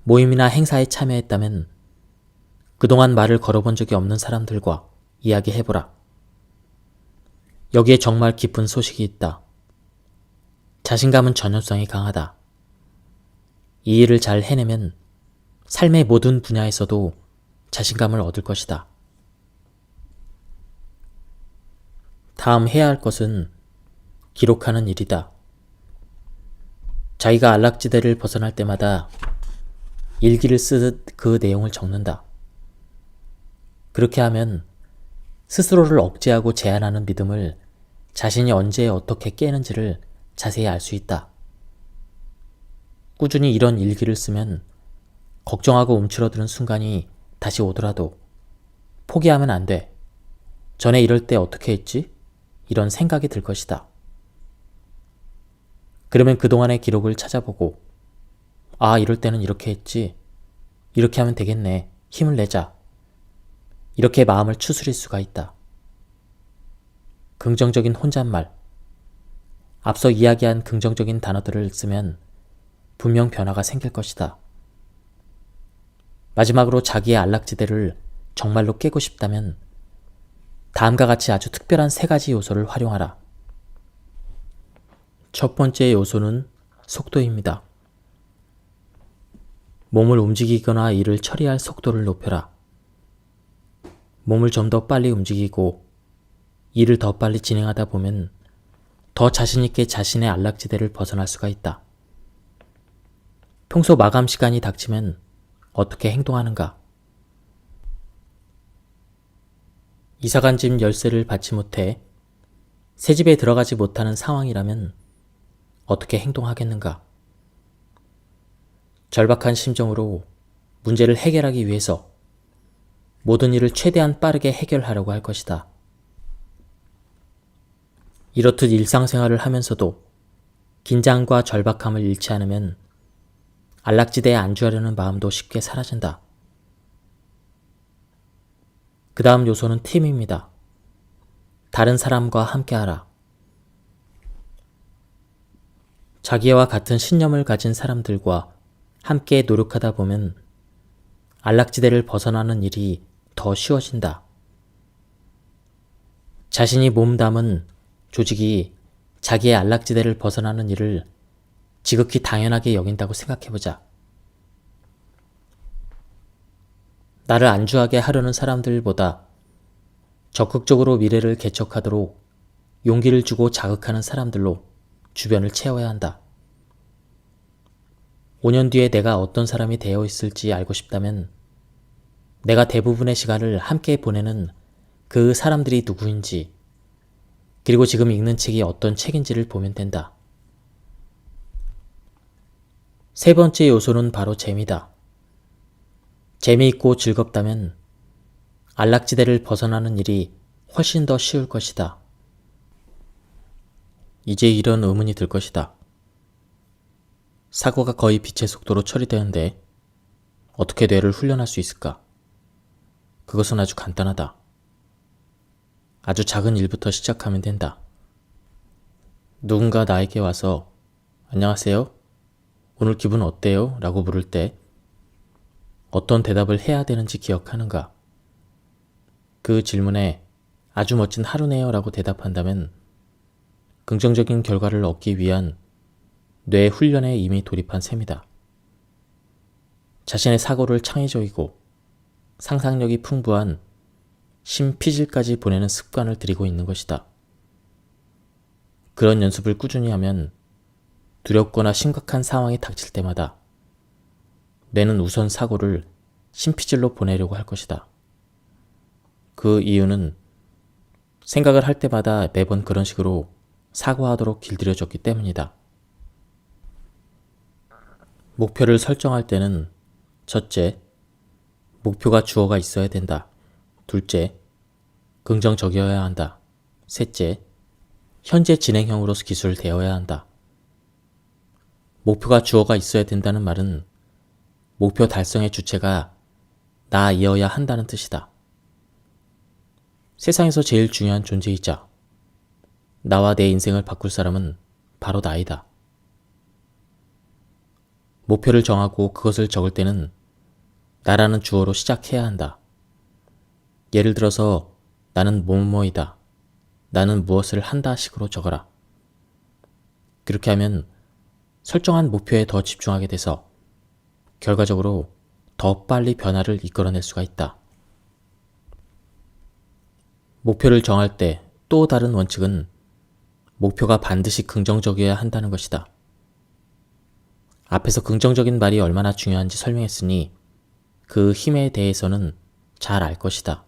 A: 모임이나 행사에 참여했다면 그동안 말을 걸어본 적이 없는 사람들과 이야기해보라. 여기에 정말 기쁜 소식이 있다. 자신감은 전염성이 강하다. 이 일을 잘 해내면 삶의 모든 분야에서도 자신감을 얻을 것이다. 다음 해야 할 것은 기록하는 일이다. 자기가 안락지대를 벗어날 때마다 일기를 쓰듯 그 내용을 적는다. 그렇게 하면 스스로를 억제하고 제한하는 믿음을 자신이 언제 어떻게 깨는지를 자세히 알 수 있다. 꾸준히 이런 일기를 쓰면 걱정하고 움츠러드는 순간이 다시 오더라도 포기하면 안 돼. 전에 이럴 때 어떻게 했지? 이런 생각이 들 것이다. 그러면 그동안의 기록을 찾아보고 아, 이럴 때는 이렇게 했지. 이렇게 하면 되겠네. 힘을 내자. 이렇게 마음을 추스릴 수가 있다. 긍정적인 혼잣말. 앞서 이야기한 긍정적인 단어들을 쓰면 분명 변화가 생길 것이다. 마지막으로 자기의 안락지대를 정말로 깨고 싶다면 다음과 같이 아주 특별한 3가지 요소를 활용하라. 첫 번째 요소는 속도입니다. 몸을 움직이거나 일을 처리할 속도를 높여라. 몸을 좀 더 빨리 움직이고 일을 더 빨리 진행하다 보면 더 자신있게 자신의 안락지대를 벗어날 수가 있다. 평소 마감 시간이 닥치면 어떻게 행동하는가? 이사간 집 열쇠를 받지 못해 새 집에 들어가지 못하는 상황이라면 어떻게 행동하겠는가? 절박한 심정으로 문제를 해결하기 위해서 모든 일을 최대한 빠르게 해결하려고 할 것이다. 이렇듯 일상생활을 하면서도 긴장과 절박함을 잃지 않으면 안락지대에 안주하려는 마음도 쉽게 사라진다. 그 다음 요소는 팀입니다. 다른 사람과 함께하라. 자기와 같은 신념을 가진 사람들과 함께 노력하다 보면 안락지대를 벗어나는 일이 더 쉬워진다. 자신이 몸담은 조직이 자기의 안락지대를 벗어나는 일을 지극히 당연하게 여긴다고 생각해보자. 나를 안주하게 하려는 사람들보다 적극적으로 미래를 개척하도록 용기를 주고 자극하는 사람들로 주변을 채워야 한다. 5년 뒤에 내가 어떤 사람이 되어 있을지 알고 싶다면 내가 대부분의 시간을 함께 보내는 그 사람들이 누구인지, 그리고 지금 읽는 책이 어떤 책인지를 보면 된다. 3번째 요소는 바로 재미다. 재미있고 즐겁다면 안락지대를 벗어나는 일이 훨씬 더 쉬울 것이다. 이제 이런 의문이 들 것이다. 사고가 거의 빛의 속도로 처리되는데 어떻게 뇌를 훈련할 수 있을까? 그것은 아주 간단하다. 아주 작은 일부터 시작하면 된다. 누군가 나에게 와서 안녕하세요? 오늘 기분 어때요? 라고 물을 때 어떤 대답을 해야 되는지 기억하는가? 그 질문에 아주 멋진 하루네요 라고 대답한다면 긍정적인 결과를 얻기 위한 뇌 훈련에 이미 돌입한 셈이다. 자신의 사고를 창의적이고 상상력이 풍부한 심피질까지 보내는 습관을 들이고 있는 것이다. 그런 연습을 꾸준히 하면 두렵거나 심각한 상황이 닥칠 때마다 뇌는 우선 사고를 신피질로 보내려고 할 것이다. 그 이유는 생각을 할 때마다 매번 그런 식으로 사고하도록 길들여졌기 때문이다. 목표를 설정할 때는 첫째, 목표가 주어가 있어야 된다. 둘째, 긍정적이어야 한다. 셋째, 현재 진행형으로서 기술되어야 한다. 목표가 주어가 있어야 된다는 말은 목표 달성의 주체가 나이어야 한다는 뜻이다. 세상에서 제일 중요한 존재이자 나와 내 인생을 바꿀 사람은 바로 나이다. 목표를 정하고 그것을 적을 때는 나라는 주어로 시작해야 한다. 예를 들어서 나는 뭐뭐이다. 나는 무엇을 한다 식으로 적어라. 그렇게 하면 설정한 목표에 더 집중하게 돼서 결과적으로 더 빨리 변화를 이끌어낼 수가 있다. 목표를 정할 때 또 다른 원칙은 목표가 반드시 긍정적이어야 한다는 것이다. 앞에서 긍정적인 말이 얼마나 중요한지 설명했으니 그 힘에 대해서는 잘 알 것이다.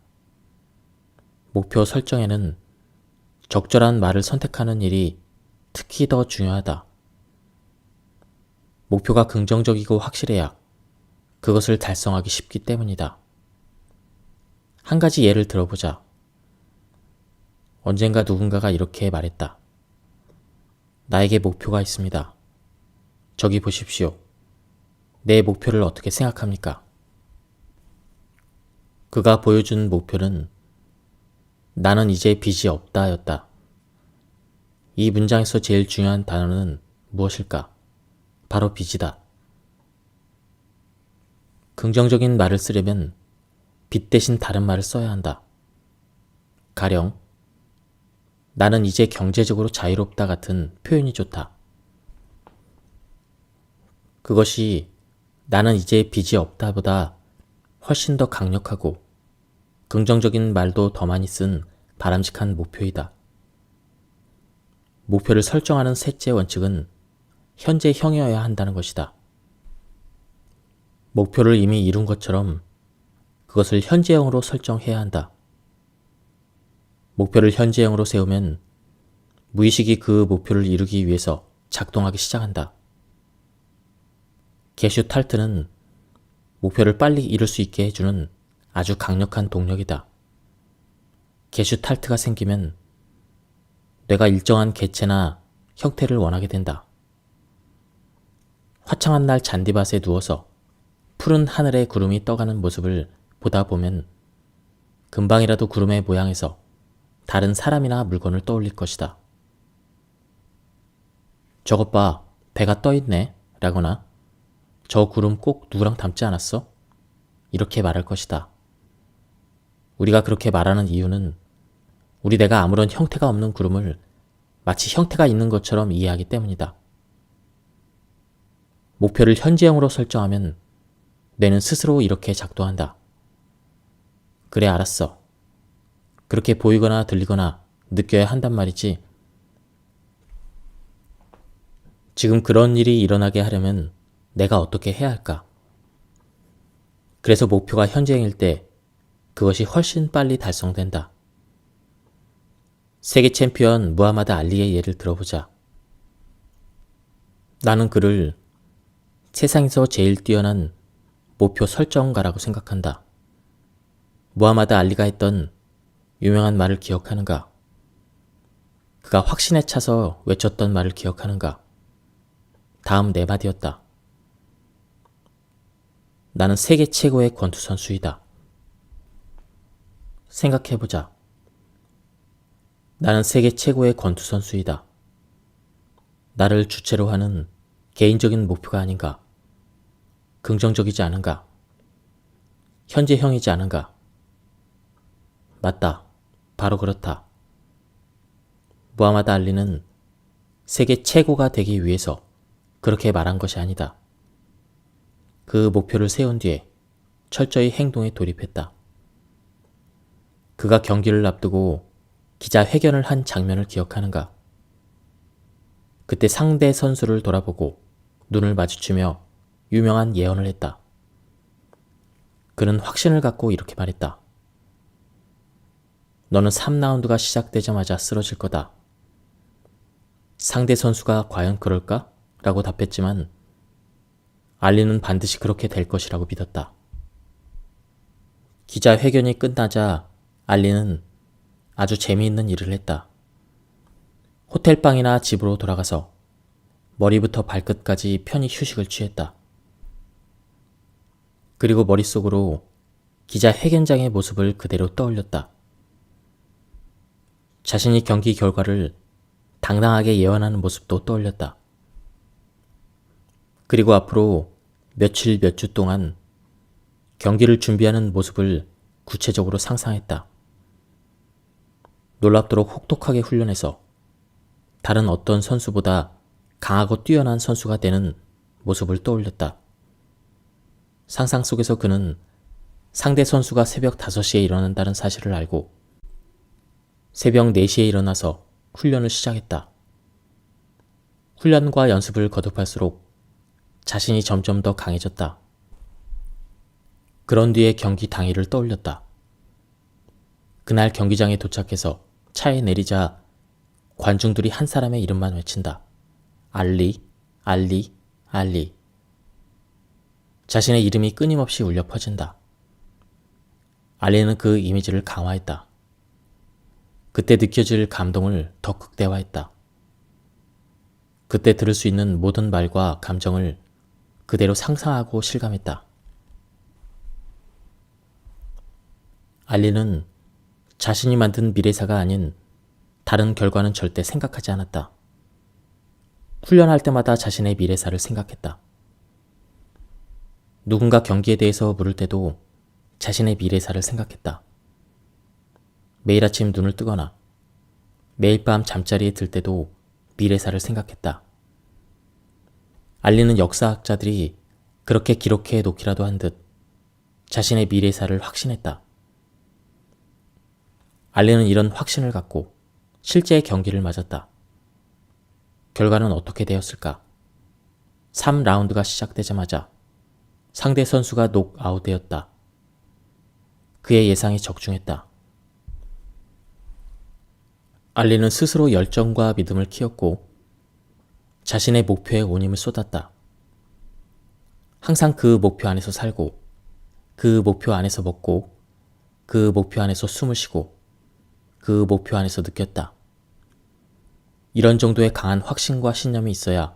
A: 목표 설정에는 적절한 말을 선택하는 일이 특히 더 중요하다. 목표가 긍정적이고 확실해야 그것을 달성하기 쉽기 때문이다. 한 가지 예를 들어보자. 언젠가 누군가가 이렇게 말했다. 나에게 목표가 있습니다. 저기 보십시오. 내 목표를 어떻게 생각합니까? 그가 보여준 목표는 나는 이제 빚이 없다 였다. 이 문장에서 제일 중요한 단어는 무엇일까? 바로 빚이다. 긍정적인 말을 쓰려면 빚 대신 다른 말을 써야 한다. 가령 나는 이제 경제적으로 자유롭다 같은 표현이 좋다. 그것이 나는 이제 빚이 없다보다 훨씬 더 강력하고 긍정적인 말도 더 많이 쓴 바람직한 목표이다. 목표를 설정하는 셋째 원칙은 현재형이어야 한다는 것이다. 목표를 이미 이룬 것처럼 그것을 현재형으로 설정해야 한다. 목표를 현재형으로 세우면 무의식이 그 목표를 이루기 위해서 작동하기 시작한다. 게슈탈트는 목표를 빨리 이룰 수 있게 해주는 아주 강력한 동력이다. 게슈탈트가 생기면 뇌가 일정한 개체나 형태를 원하게 된다. 화창한 날 잔디밭에 누워서 푸른 하늘에 구름이 떠가는 모습을 보다 보면 금방이라도 구름의 모양에서 다른 사람이나 물건을 떠올릴 것이다. 저것 봐, 배가 떠있네 라거나 저 구름 꼭 누구랑 닮지 않았어? 이렇게 말할 것이다. 우리가 그렇게 말하는 이유는 우리 뇌가 아무런 형태가 없는 구름을 마치 형태가 있는 것처럼 이해하기 때문이다. 목표를 현재형으로 설정하면 뇌는 스스로 이렇게 작동한다. 그래, 알았어. 그렇게 보이거나 들리거나 느껴야 한단 말이지. 지금 그런 일이 일어나게 하려면 내가 어떻게 해야 할까? 그래서 목표가 현재형일 때 그것이 훨씬 빨리 달성된다. 세계 챔피언 무하마드 알리의 예를 들어보자. 나는 그를 세상에서 제일 뛰어난 목표 설정가라고 생각한다. 무하마드 알리가 했던 유명한 말을 기억하는가? 그가 확신에 차서 외쳤던 말을 기억하는가? 다음 네 마디였다. 나는 세계 최고의 권투 선수이다. 생각해보자. 나는 세계 최고의 권투 선수이다. 나를 주체로 하는 개인적인 목표가 아닌가? 긍정적이지 않은가? 현재형이지 않은가? 맞다. 바로 그렇다. 무하마드 알리는 세계 최고가 되기 위해서 그렇게 말한 것이 아니다. 그 목표를 세운 뒤에 철저히 행동에 돌입했다. 그가 경기를 앞두고 기자회견을 한 장면을 기억하는가? 그때 상대 선수를 돌아보고 눈을 마주치며 유명한 예언을 했다. 그는 확신을 갖고 이렇게 말했다. 너는 3라운드가 시작되자마자 쓰러질 거다. 상대 선수가 과연 그럴까? 라고 답했지만 알리는 반드시 그렇게 될 것이라고 믿었다. 기자회견이 끝나자 알리는 아주 재미있는 일을 했다. 호텔방이나 집으로 돌아가서 머리부터 발끝까지 편히 휴식을 취했다. 그리고 머릿속으로 기자회견장의 모습을 그대로 떠올렸다. 자신이 경기 결과를 당당하게 예언하는 모습도 떠올렸다. 그리고 앞으로 며칠 몇 주 동안 경기를 준비하는 모습을 구체적으로 상상했다. 놀랍도록 혹독하게 훈련해서 다른 어떤 선수보다 강하고 뛰어난 선수가 되는 모습을 떠올렸다. 상상 속에서 그는 상대 선수가 새벽 5시에 일어난다는 사실을 알고 새벽 4시에 일어나서 훈련을 시작했다. 훈련과 연습을 거듭할수록 자신이 점점 더 강해졌다. 그런 뒤에 경기 당일을 떠올렸다. 그날 경기장에 도착해서 차에 내리자 관중들이 한 사람의 이름만 외친다. 알리, 알리, 알리. 자신의 이름이 끊임없이 울려 퍼진다. 알리는 그 이미지를 강화했다. 그때 느껴질 감동을 더 극대화했다. 그때 들을 수 있는 모든 말과 감정을 그대로 상상하고 실감했다. 알리는 자신이 만든 미래사가 아닌 다른 결과는 절대 생각하지 않았다. 훈련할 때마다 자신의 미래사를 생각했다. 누군가 경기에 대해서 물을 때도 자신의 미래사를 생각했다. 매일 아침 눈을 뜨거나 매일 밤 잠자리에 들 때도 미래사를 생각했다. 알리는 역사학자들이 그렇게 기록해 놓기라도 한 듯 자신의 미래사를 확신했다. 알리는 이런 확신을 갖고 실제 경기를 맞았다. 결과는 어떻게 되었을까? 3라운드가 시작되자마자 상대 선수가 녹아웃되었다. 그의 예상이 적중했다. 알리는 스스로 열정과 믿음을 키웠고 자신의 목표에 온 힘을 쏟았다. 항상 그 목표 안에서 살고 그 목표 안에서 먹고 그 목표 안에서 숨을 쉬고 그 목표 안에서 느꼈다. 이런 정도의 강한 확신과 신념이 있어야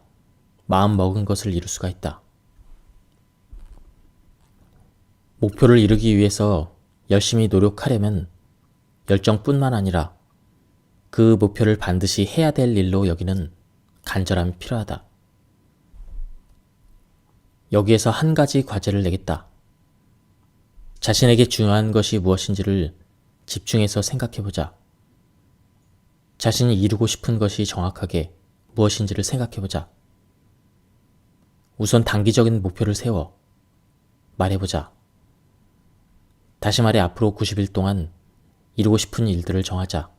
A: 마음 먹은 것을 이룰 수가 있다. 목표를 이루기 위해서 열심히 노력하려면 열정뿐만 아니라 그 목표를 반드시 해야 될 일로 여기는 간절함이 필요하다. 여기에서 한 가지 과제를 내겠다. 자신에게 중요한 것이 무엇인지를 집중해서 생각해보자. 자신이 이루고 싶은 것이 정확하게 무엇인지를 생각해보자. 우선 단기적인 목표를 세워 말해보자. 다시 말해 앞으로 90일 동안 이루고 싶은 일들을 정하자.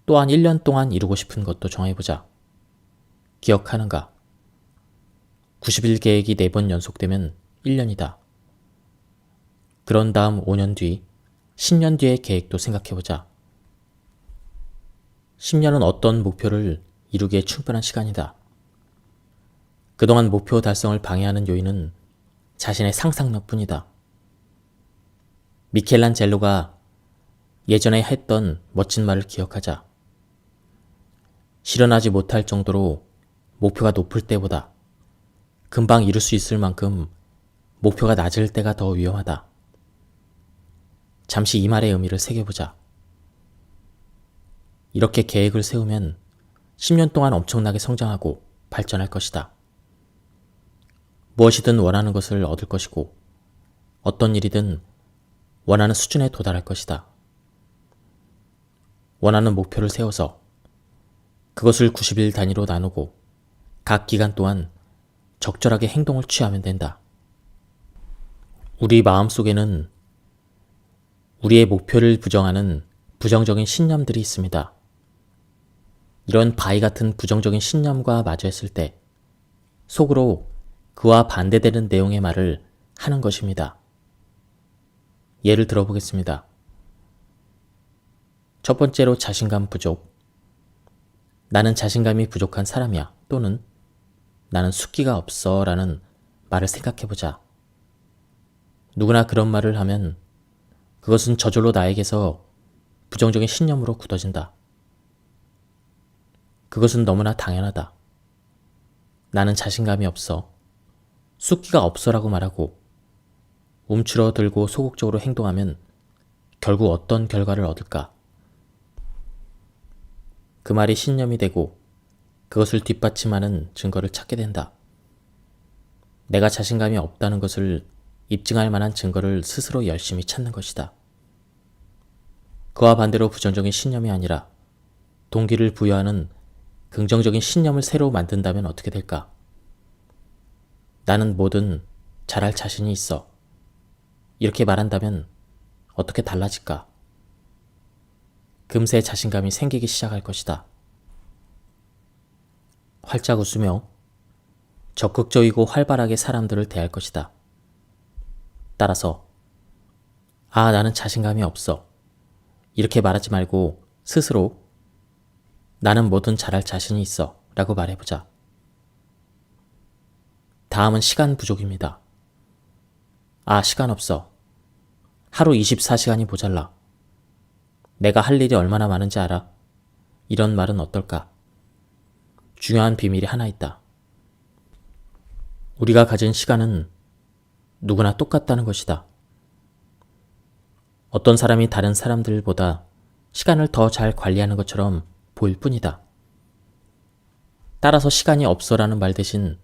A: 또한 1년 동안 이루고 싶은 것도 정해보자. 기억하는가? 90일 계획이 4번 연속되면 1년이다. 그런 다음 5년 뒤, 10년 뒤의 계획도 생각해보자. 10년은 어떤 목표를 이루기에 충분한 시간이다. 그동안 목표 달성을 방해하는 요인은 자신의 상상력뿐이다. 미켈란젤로가 예전에 했던 멋진 말을 기억하자. 실현하지 못할 정도로 목표가 높을 때보다 금방 이룰 수 있을 만큼 목표가 낮을 때가 더 위험하다. 잠시 이 말의 의미를 새겨보자. 이렇게 계획을 세우면 10년 동안 엄청나게 성장하고 발전할 것이다. 무엇이든 원하는 것을 얻을 것이고 어떤 일이든 원하는 수준에 도달할 것이다. 원하는 목표를 세워서 그것을 90일 단위로 나누고 각 기간 동안 적절하게 행동을 취하면 된다. 우리 마음속에는 우리의 목표를 부정하는 부정적인 신념들이 있습니다. 이런 바위 같은 부정적인 신념과 마주했을 때 속으로 그와 반대되는 내용의 말을 하는 것입니다. 예를 들어보겠습니다. 첫 번째로 자신감 부족. 나는 자신감이 부족한 사람이야. 또는 나는 숫기가 없어 라는 말을 생각해보자. 누구나 그런 말을 하면 그것은 저절로 나에게서 부정적인 신념으로 굳어진다. 그것은 너무나 당연하다. 나는 자신감이 없어. 숫기가 없어라고 말하고 움츠러들고 소극적으로 행동하면 결국 어떤 결과를 얻을까? 그 말이 신념이 되고 그것을 뒷받침하는 증거를 찾게 된다. 내가 자신감이 없다는 것을 입증할 만한 증거를 스스로 열심히 찾는 것이다. 그와 반대로 부정적인 신념이 아니라 동기를 부여하는 긍정적인 신념을 새로 만든다면 어떻게 될까? 나는 뭐든 잘할 자신이 있어. 이렇게 말한다면 어떻게 달라질까? 금세 자신감이 생기기 시작할 것이다. 활짝 웃으며 적극적이고 활발하게 사람들을 대할 것이다. 따라서 나는 자신감이 없어. 이렇게 말하지 말고 스스로 나는 뭐든 잘할 자신이 있어 라고 말해보자. 다음은 시간 부족입니다. 시간 없어. 하루 24시간이 모자라. 내가 할 일이 얼마나 많은지 알아? 이런 말은 어떨까? 중요한 비밀이 하나 있다. 우리가 가진 시간은 누구나 똑같다는 것이다. 어떤 사람이 다른 사람들보다 시간을 더 잘 관리하는 것처럼 보일 뿐이다. 따라서 시간이 없어라는 말 대신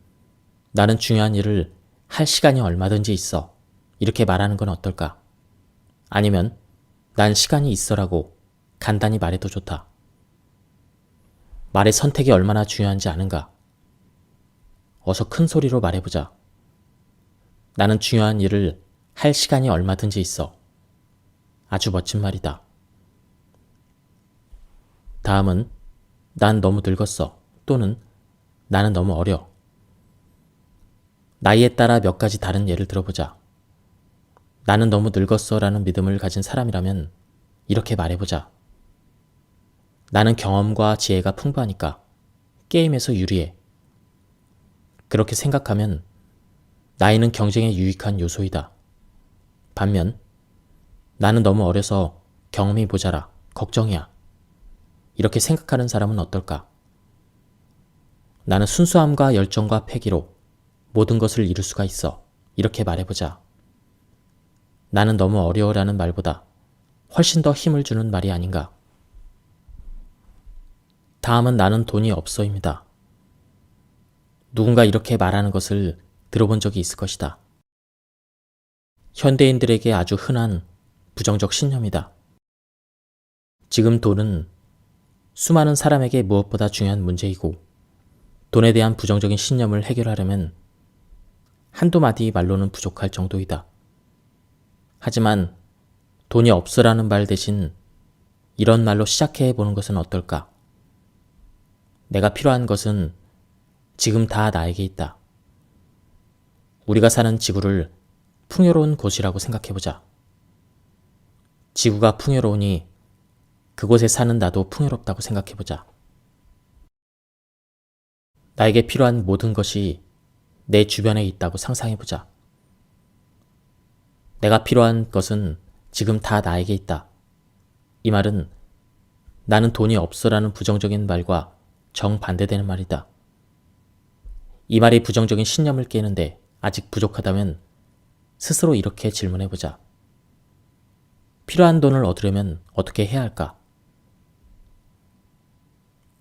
A: 나는 중요한 일을 할 시간이 얼마든지 있어. 이렇게 말하는 건 어떨까? 아니면 난 시간이 있어라고 간단히 말해도 좋다. 말의 선택이 얼마나 중요한지 아는가? 어서 큰 소리로 말해보자. 나는 중요한 일을 할 시간이 얼마든지 있어. 아주 멋진 말이다. 다음은 난 너무 늙었어. 또는 나는 너무 어려. 나이에 따라 몇 가지 다른 예를 들어보자. 나는 너무 늙었어 라는 믿음을 가진 사람이라면 이렇게 말해보자. 나는 경험과 지혜가 풍부하니까 게임에서 유리해. 그렇게 생각하면 나이는 경쟁에 유익한 요소이다. 반면 나는 너무 어려서 경험이 모자라 걱정이야. 이렇게 생각하는 사람은 어떨까? 나는 순수함과 열정과 패기로 모든 것을 이룰 수가 있어. 이렇게 말해보자. 나는 너무 어려워라는 말보다 훨씬 더 힘을 주는 말이 아닌가? 다음은 나는 돈이 없어입니다. 누군가 이렇게 말하는 것을 들어본 적이 있을 것이다. 현대인들에게 아주 흔한 부정적 신념이다. 지금 돈은 수많은 사람에게 무엇보다 중요한 문제이고 돈에 대한 부정적인 신념을 해결하려면 한두 마디 말로는 부족할 정도이다. 하지만 돈이 없으라는 말 대신 이런 말로 시작해 보는 것은 어떨까? 내가 필요한 것은 지금 다 나에게 있다. 우리가 사는 지구를 풍요로운 곳이라고 생각해보자. 지구가 풍요로우니 그곳에 사는 나도 풍요롭다고 생각해보자. 나에게 필요한 모든 것이 내 주변에 있다고 상상해보자. 내가 필요한 것은 지금 다 나에게 있다. 이 말은 나는 돈이 없어라는 부정적인 말과 정반대되는 말이다. 이 말이 부정적인 신념을 깨는데 아직 부족하다면 스스로 이렇게 질문해보자. 필요한 돈을 얻으려면 어떻게 해야 할까?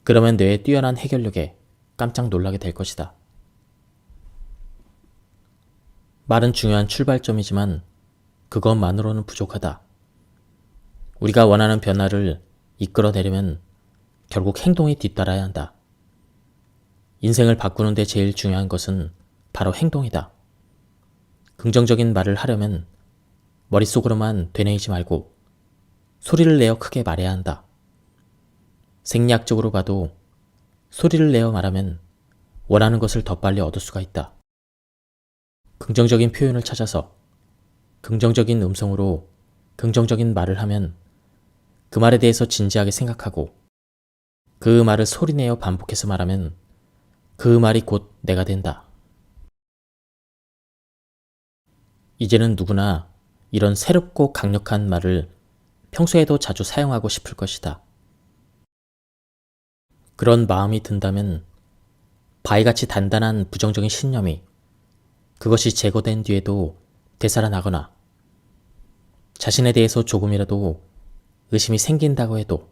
A: 그러면 뇌의 뛰어난 해결력에 깜짝 놀라게 될 것이다. 말은 중요한 출발점이지만 그것만으로는 부족하다. 우리가 원하는 변화를 이끌어내려면 결국 행동이 뒤따라야 한다. 인생을 바꾸는데 제일 중요한 것은 바로 행동이다. 긍정적인 말을 하려면 머릿속으로만 되뇌이지 말고 소리를 내어 크게 말해야 한다. 생리학적으로 봐도 소리를 내어 말하면 원하는 것을 더 빨리 얻을 수가 있다. 긍정적인 표현을 찾아서 긍정적인 음성으로 긍정적인 말을 하면 그 말에 대해서 진지하게 생각하고 그 말을 소리내어 반복해서 말하면 그 말이 곧 내가 된다. 이제는 누구나 이런 새롭고 강력한 말을 평소에도 자주 사용하고 싶을 것이다. 그런 마음이 든다면 바위같이 단단한 부정적인 신념이 그것이 제거된 뒤에도 되살아나거나 자신에 대해서 조금이라도 의심이 생긴다고 해도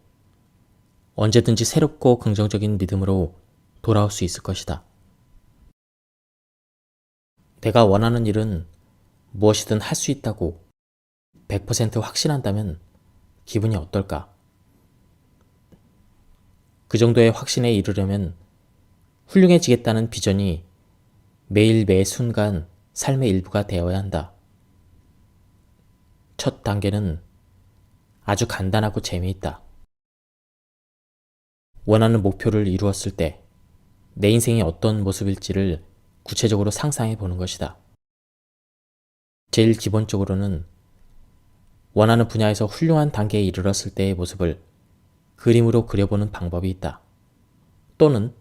A: 언제든지 새롭고 긍정적인 믿음으로 돌아올 수 있을 것이다. 내가 원하는 일은 무엇이든 할 수 있다고 100% 확신한다면 기분이 어떨까? 그 정도의 확신에 이르려면 훌륭해지겠다는 비전이 매일 매 순간 삶의 일부가 되어야 한다. 첫 단계는 아주 간단하고 재미있다. 원하는 목표를 이루었을 때 내 인생이 어떤 모습일지를 구체적으로 상상해 보는 것이다. 제일 기본적으로는 원하는 분야에서 훌륭한 단계에 이르렀을 때의 모습을 그림으로 그려보는 방법이 있다. 또는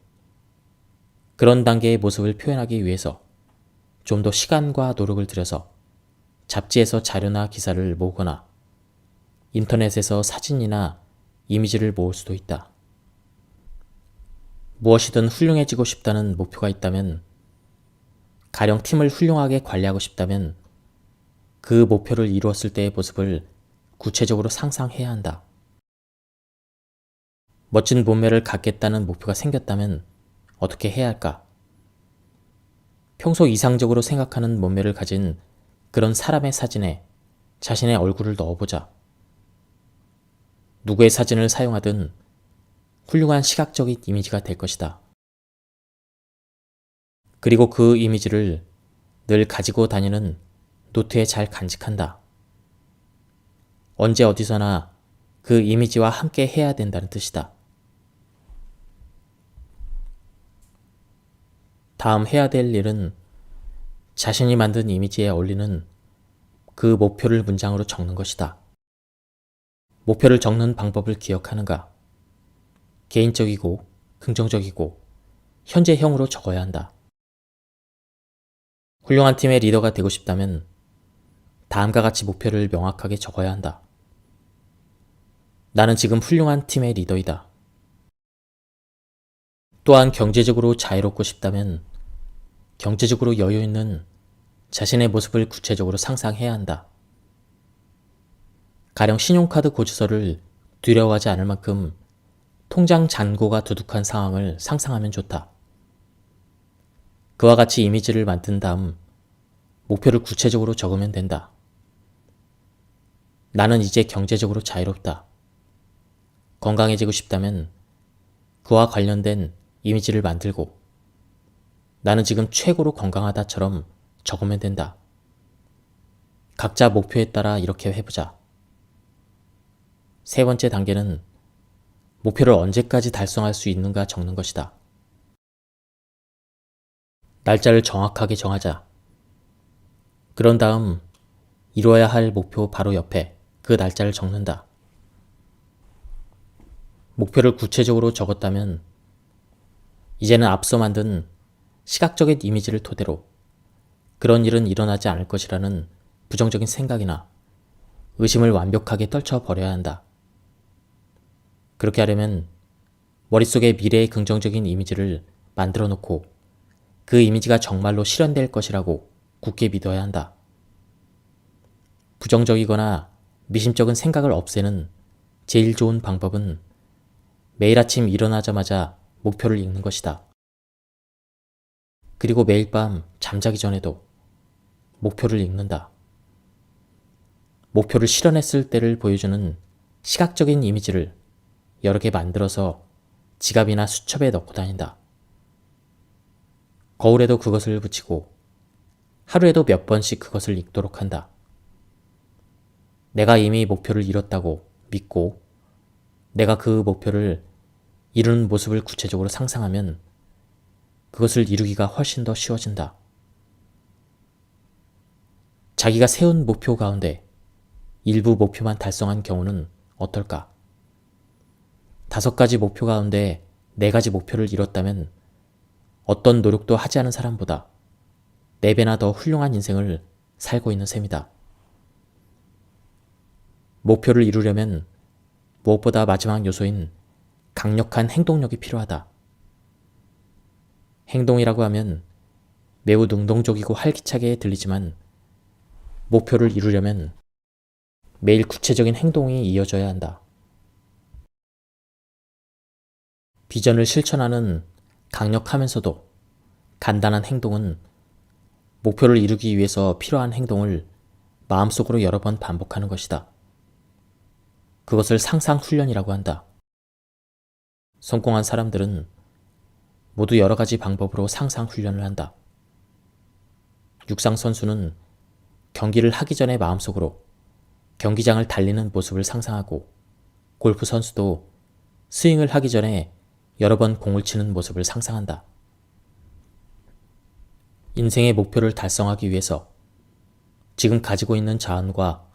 A: 그런 단계의 모습을 표현하기 위해서 좀 더 시간과 노력을 들여서 잡지에서 자료나 기사를 모으거나 인터넷에서 사진이나 이미지를 모을 수도 있다. 무엇이든 훌륭해지고 싶다는 목표가 있다면, 가령 팀을 훌륭하게 관리하고 싶다면 그 목표를 이루었을 때의 모습을 구체적으로 상상해야 한다. 멋진 몸매를 갖겠다는 목표가 생겼다면 어떻게 해야 할까? 평소 이상적으로 생각하는 몸매를 가진 그런 사람의 사진에 자신의 얼굴을 넣어보자. 누구의 사진을 사용하든 훌륭한 시각적인 이미지가 될 것이다. 그리고 그 이미지를 늘 가지고 다니는 노트에 잘 간직한다. 언제 어디서나 그 이미지와 함께 해야 된다는 뜻이다. 다음 해야 될 일은 자신이 만든 이미지에 어울리는 그 목표를 문장으로 적는 것이다. 목표를 적는 방법을 기억하는가? 개인적이고 긍정적이고 현재형으로 적어야 한다. 훌륭한 팀의 리더가 되고 싶다면 다음과 같이 목표를 명확하게 적어야 한다. 나는 지금 훌륭한 팀의 리더이다. 또한 경제적으로 자유롭고 싶다면 경제적으로 여유 있는 자신의 모습을 구체적으로 상상해야 한다. 가령 신용카드 고지서를 두려워하지 않을 만큼 통장 잔고가 두둑한 상황을 상상하면 좋다. 그와 같이 이미지를 만든 다음 목표를 구체적으로 적으면 된다. 나는 이제 경제적으로 자유롭다. 건강해지고 싶다면 그와 관련된 이미지를 만들고 나는 지금 최고로 건강하다처럼 적으면 된다. 각자 목표에 따라 이렇게 해보자. 세 번째 단계는 목표를 언제까지 달성할 수 있는가 적는 것이다. 날짜를 정확하게 정하자. 그런 다음 이루어야 할 목표 바로 옆에 그 날짜를 적는다. 목표를 구체적으로 적었다면 이제는 앞서 만든 시각적인 이미지를 토대로 그런 일은 일어나지 않을 것이라는 부정적인 생각이나 의심을 완벽하게 떨쳐버려야 한다. 그렇게 하려면 머릿속에 미래의 긍정적인 이미지를 만들어 놓고 그 이미지가 정말로 실현될 것이라고 굳게 믿어야 한다. 부정적이거나 미심쩍은 생각을 없애는 제일 좋은 방법은 매일 아침 일어나자마자 목표를 읽는 것이다. 그리고 매일 밤 잠자기 전에도 목표를 읽는다. 목표를 실현했을 때를 보여주는 시각적인 이미지를 여러 개 만들어서 지갑이나 수첩에 넣고 다닌다. 거울에도 그것을 붙이고 하루에도 몇 번씩 그것을 읽도록 한다. 내가 이미 목표를 이뤘다고 믿고 내가 그 목표를 이루는 모습을 구체적으로 상상하면 그것을 이루기가 훨씬 더 쉬워진다. 자기가 세운 목표 가운데 일부 목표만 달성한 경우는 어떨까? 5가지 목표 가운데 4가지 목표를 이뤘다면 어떤 노력도 하지 않은 사람보다 4배나 더 훌륭한 인생을 살고 있는 셈이다. 목표를 이루려면 무엇보다 마지막 요소인 강력한 행동력이 필요하다. 행동이라고 하면 매우 능동적이고 활기차게 들리지만 목표를 이루려면 매일 구체적인 행동이 이어져야 한다. 비전을 실천하는 강력하면서도 간단한 행동은 목표를 이루기 위해서 필요한 행동을 마음속으로 여러 번 반복하는 것이다. 그것을 상상 훈련이라고 한다. 성공한 사람들은 모두 여러 가지 방법으로 상상 훈련을 한다. 육상 선수는 경기를 하기 전에 마음속으로 경기장을 달리는 모습을 상상하고, 골프 선수도 스윙을 하기 전에 여러 번 공을 치는 모습을 상상한다. 인생의 목표를 달성하기 위해서 지금 가지고 있는 자원과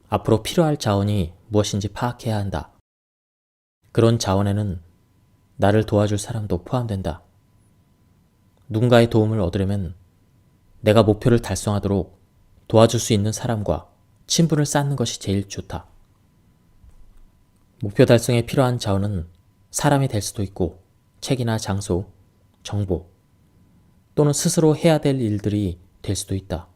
A: 앞으로 필요할 자원이 무엇인지 파악해야 한다. 그런 자원에는 나를 도와줄 사람도 포함된다. 누군가의 도움을 얻으려면 내가 목표를 달성하도록 도와줄 수 있는 사람과 친분을 쌓는 것이 제일 좋다. 목표 달성에 필요한 자원은 사람이 될 수도 있고, 책이나 장소, 정보, 또는 스스로 해야 될 일들이 될 수도 있다.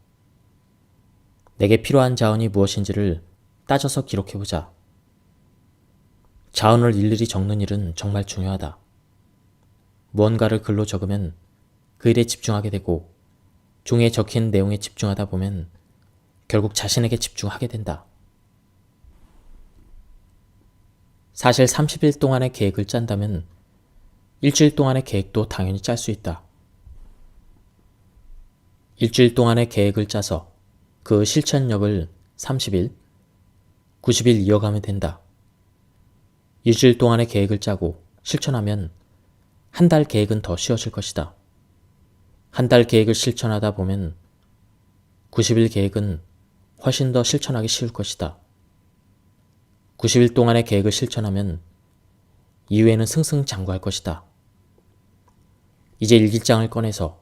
A: 내게 필요한 자원이 무엇인지를 따져서 기록해보자. 자원을 일일이 적는 일은 정말 중요하다. 무언가를 글로 적으면 그 일에 집중하게 되고, 종이에 적힌 내용에 집중하다 보면 결국 자신에게 집중하게 된다. 사실 30일 동안의 계획을 짠다면 일주일 동안의 계획도 당연히 짤 수 있다. 일주일 동안의 계획을 짜서 그 실천력을 30일, 90일 이어가면 된다. 일주일 동안의 계획을 짜고 실천하면 한 달 계획은 더 쉬워질 것이다. 한 달 계획을 실천하다 보면 90일 계획은 훨씬 더 실천하기 쉬울 것이다. 90일 동안의 계획을 실천하면 이후에는 승승장구할 것이다. 이제 일기장을 꺼내서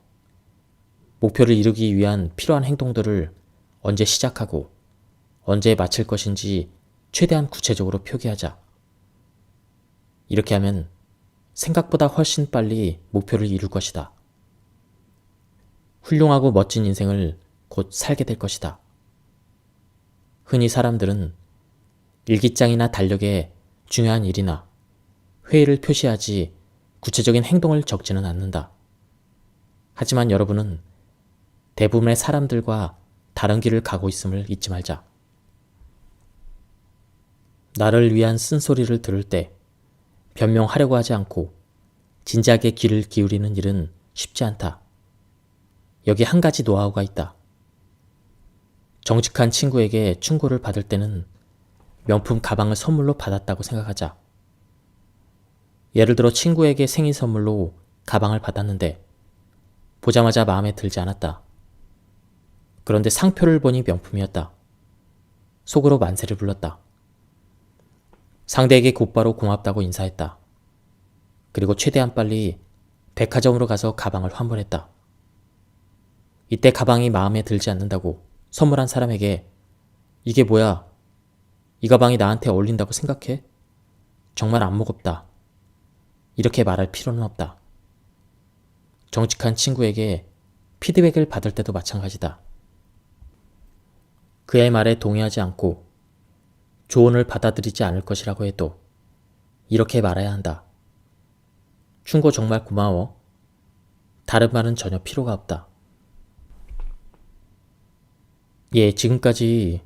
A: 목표를 이루기 위한 필요한 행동들을 언제 시작하고 언제 마칠 것인지 최대한 구체적으로 표기하자. 이렇게 하면 생각보다 훨씬 빨리 목표를 이룰 것이다. 훌륭하고 멋진 인생을 곧 살게 될 것이다. 흔히 사람들은 일기장이나 달력에 중요한 일이나 회의를 표시하지 구체적인 행동을 적지는 않는다. 하지만 여러분은 대부분의 사람들과 다른 길을 가고 있음을 잊지 말자. 나를 위한 쓴소리를 들을 때 변명하려고 하지 않고 진지하게 귀를 기울이는 일은 쉽지 않다. 여기 한 가지 노하우가 있다. 정직한 친구에게 충고를 받을 때는 명품 가방을 선물로 받았다고 생각하자. 예를 들어 친구에게 생일 선물로 가방을 받았는데 보자마자 마음에 들지 않았다. 그런데 상표를 보니 명품이었다. 속으로 만세를 불렀다. 상대에게 곧바로 고맙다고 인사했다. 그리고 최대한 빨리 백화점으로 가서 가방을 환불했다. 이때 가방이 마음에 들지 않는다고 선물한 사람에게 이게 뭐야? 이 가방이 나한테 어울린다고 생각해? 정말 안 무겁다. 이렇게 말할 필요는 없다. 정직한 친구에게 피드백을 받을 때도 마찬가지다. 그의 말에 동의하지 않고 조언을 받아들이지 않을 것이라고 해도 이렇게 말해야 한다. 충고 정말 고마워. 다른 말은 전혀 필요가 없다. 예, 지금까지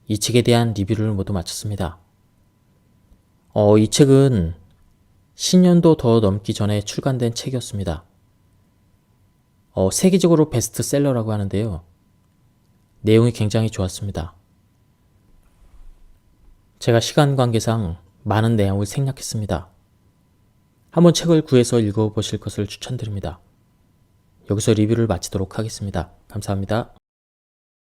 A: 이 책에 대한 리뷰를 모두 마쳤습니다. 이 책은 10년도 더 넘기 전에 출간된 책이었습니다. 세계적으로 베스트셀러라고 하는데요. 내용이 굉장히 좋았습니다. 제가 시간 관계상 많은 내용을 생략했습니다. 한번 책을 구해서 읽어보실 것을 추천드립니다. 여기서 리뷰를 마치도록 하겠습니다. 감사합니다.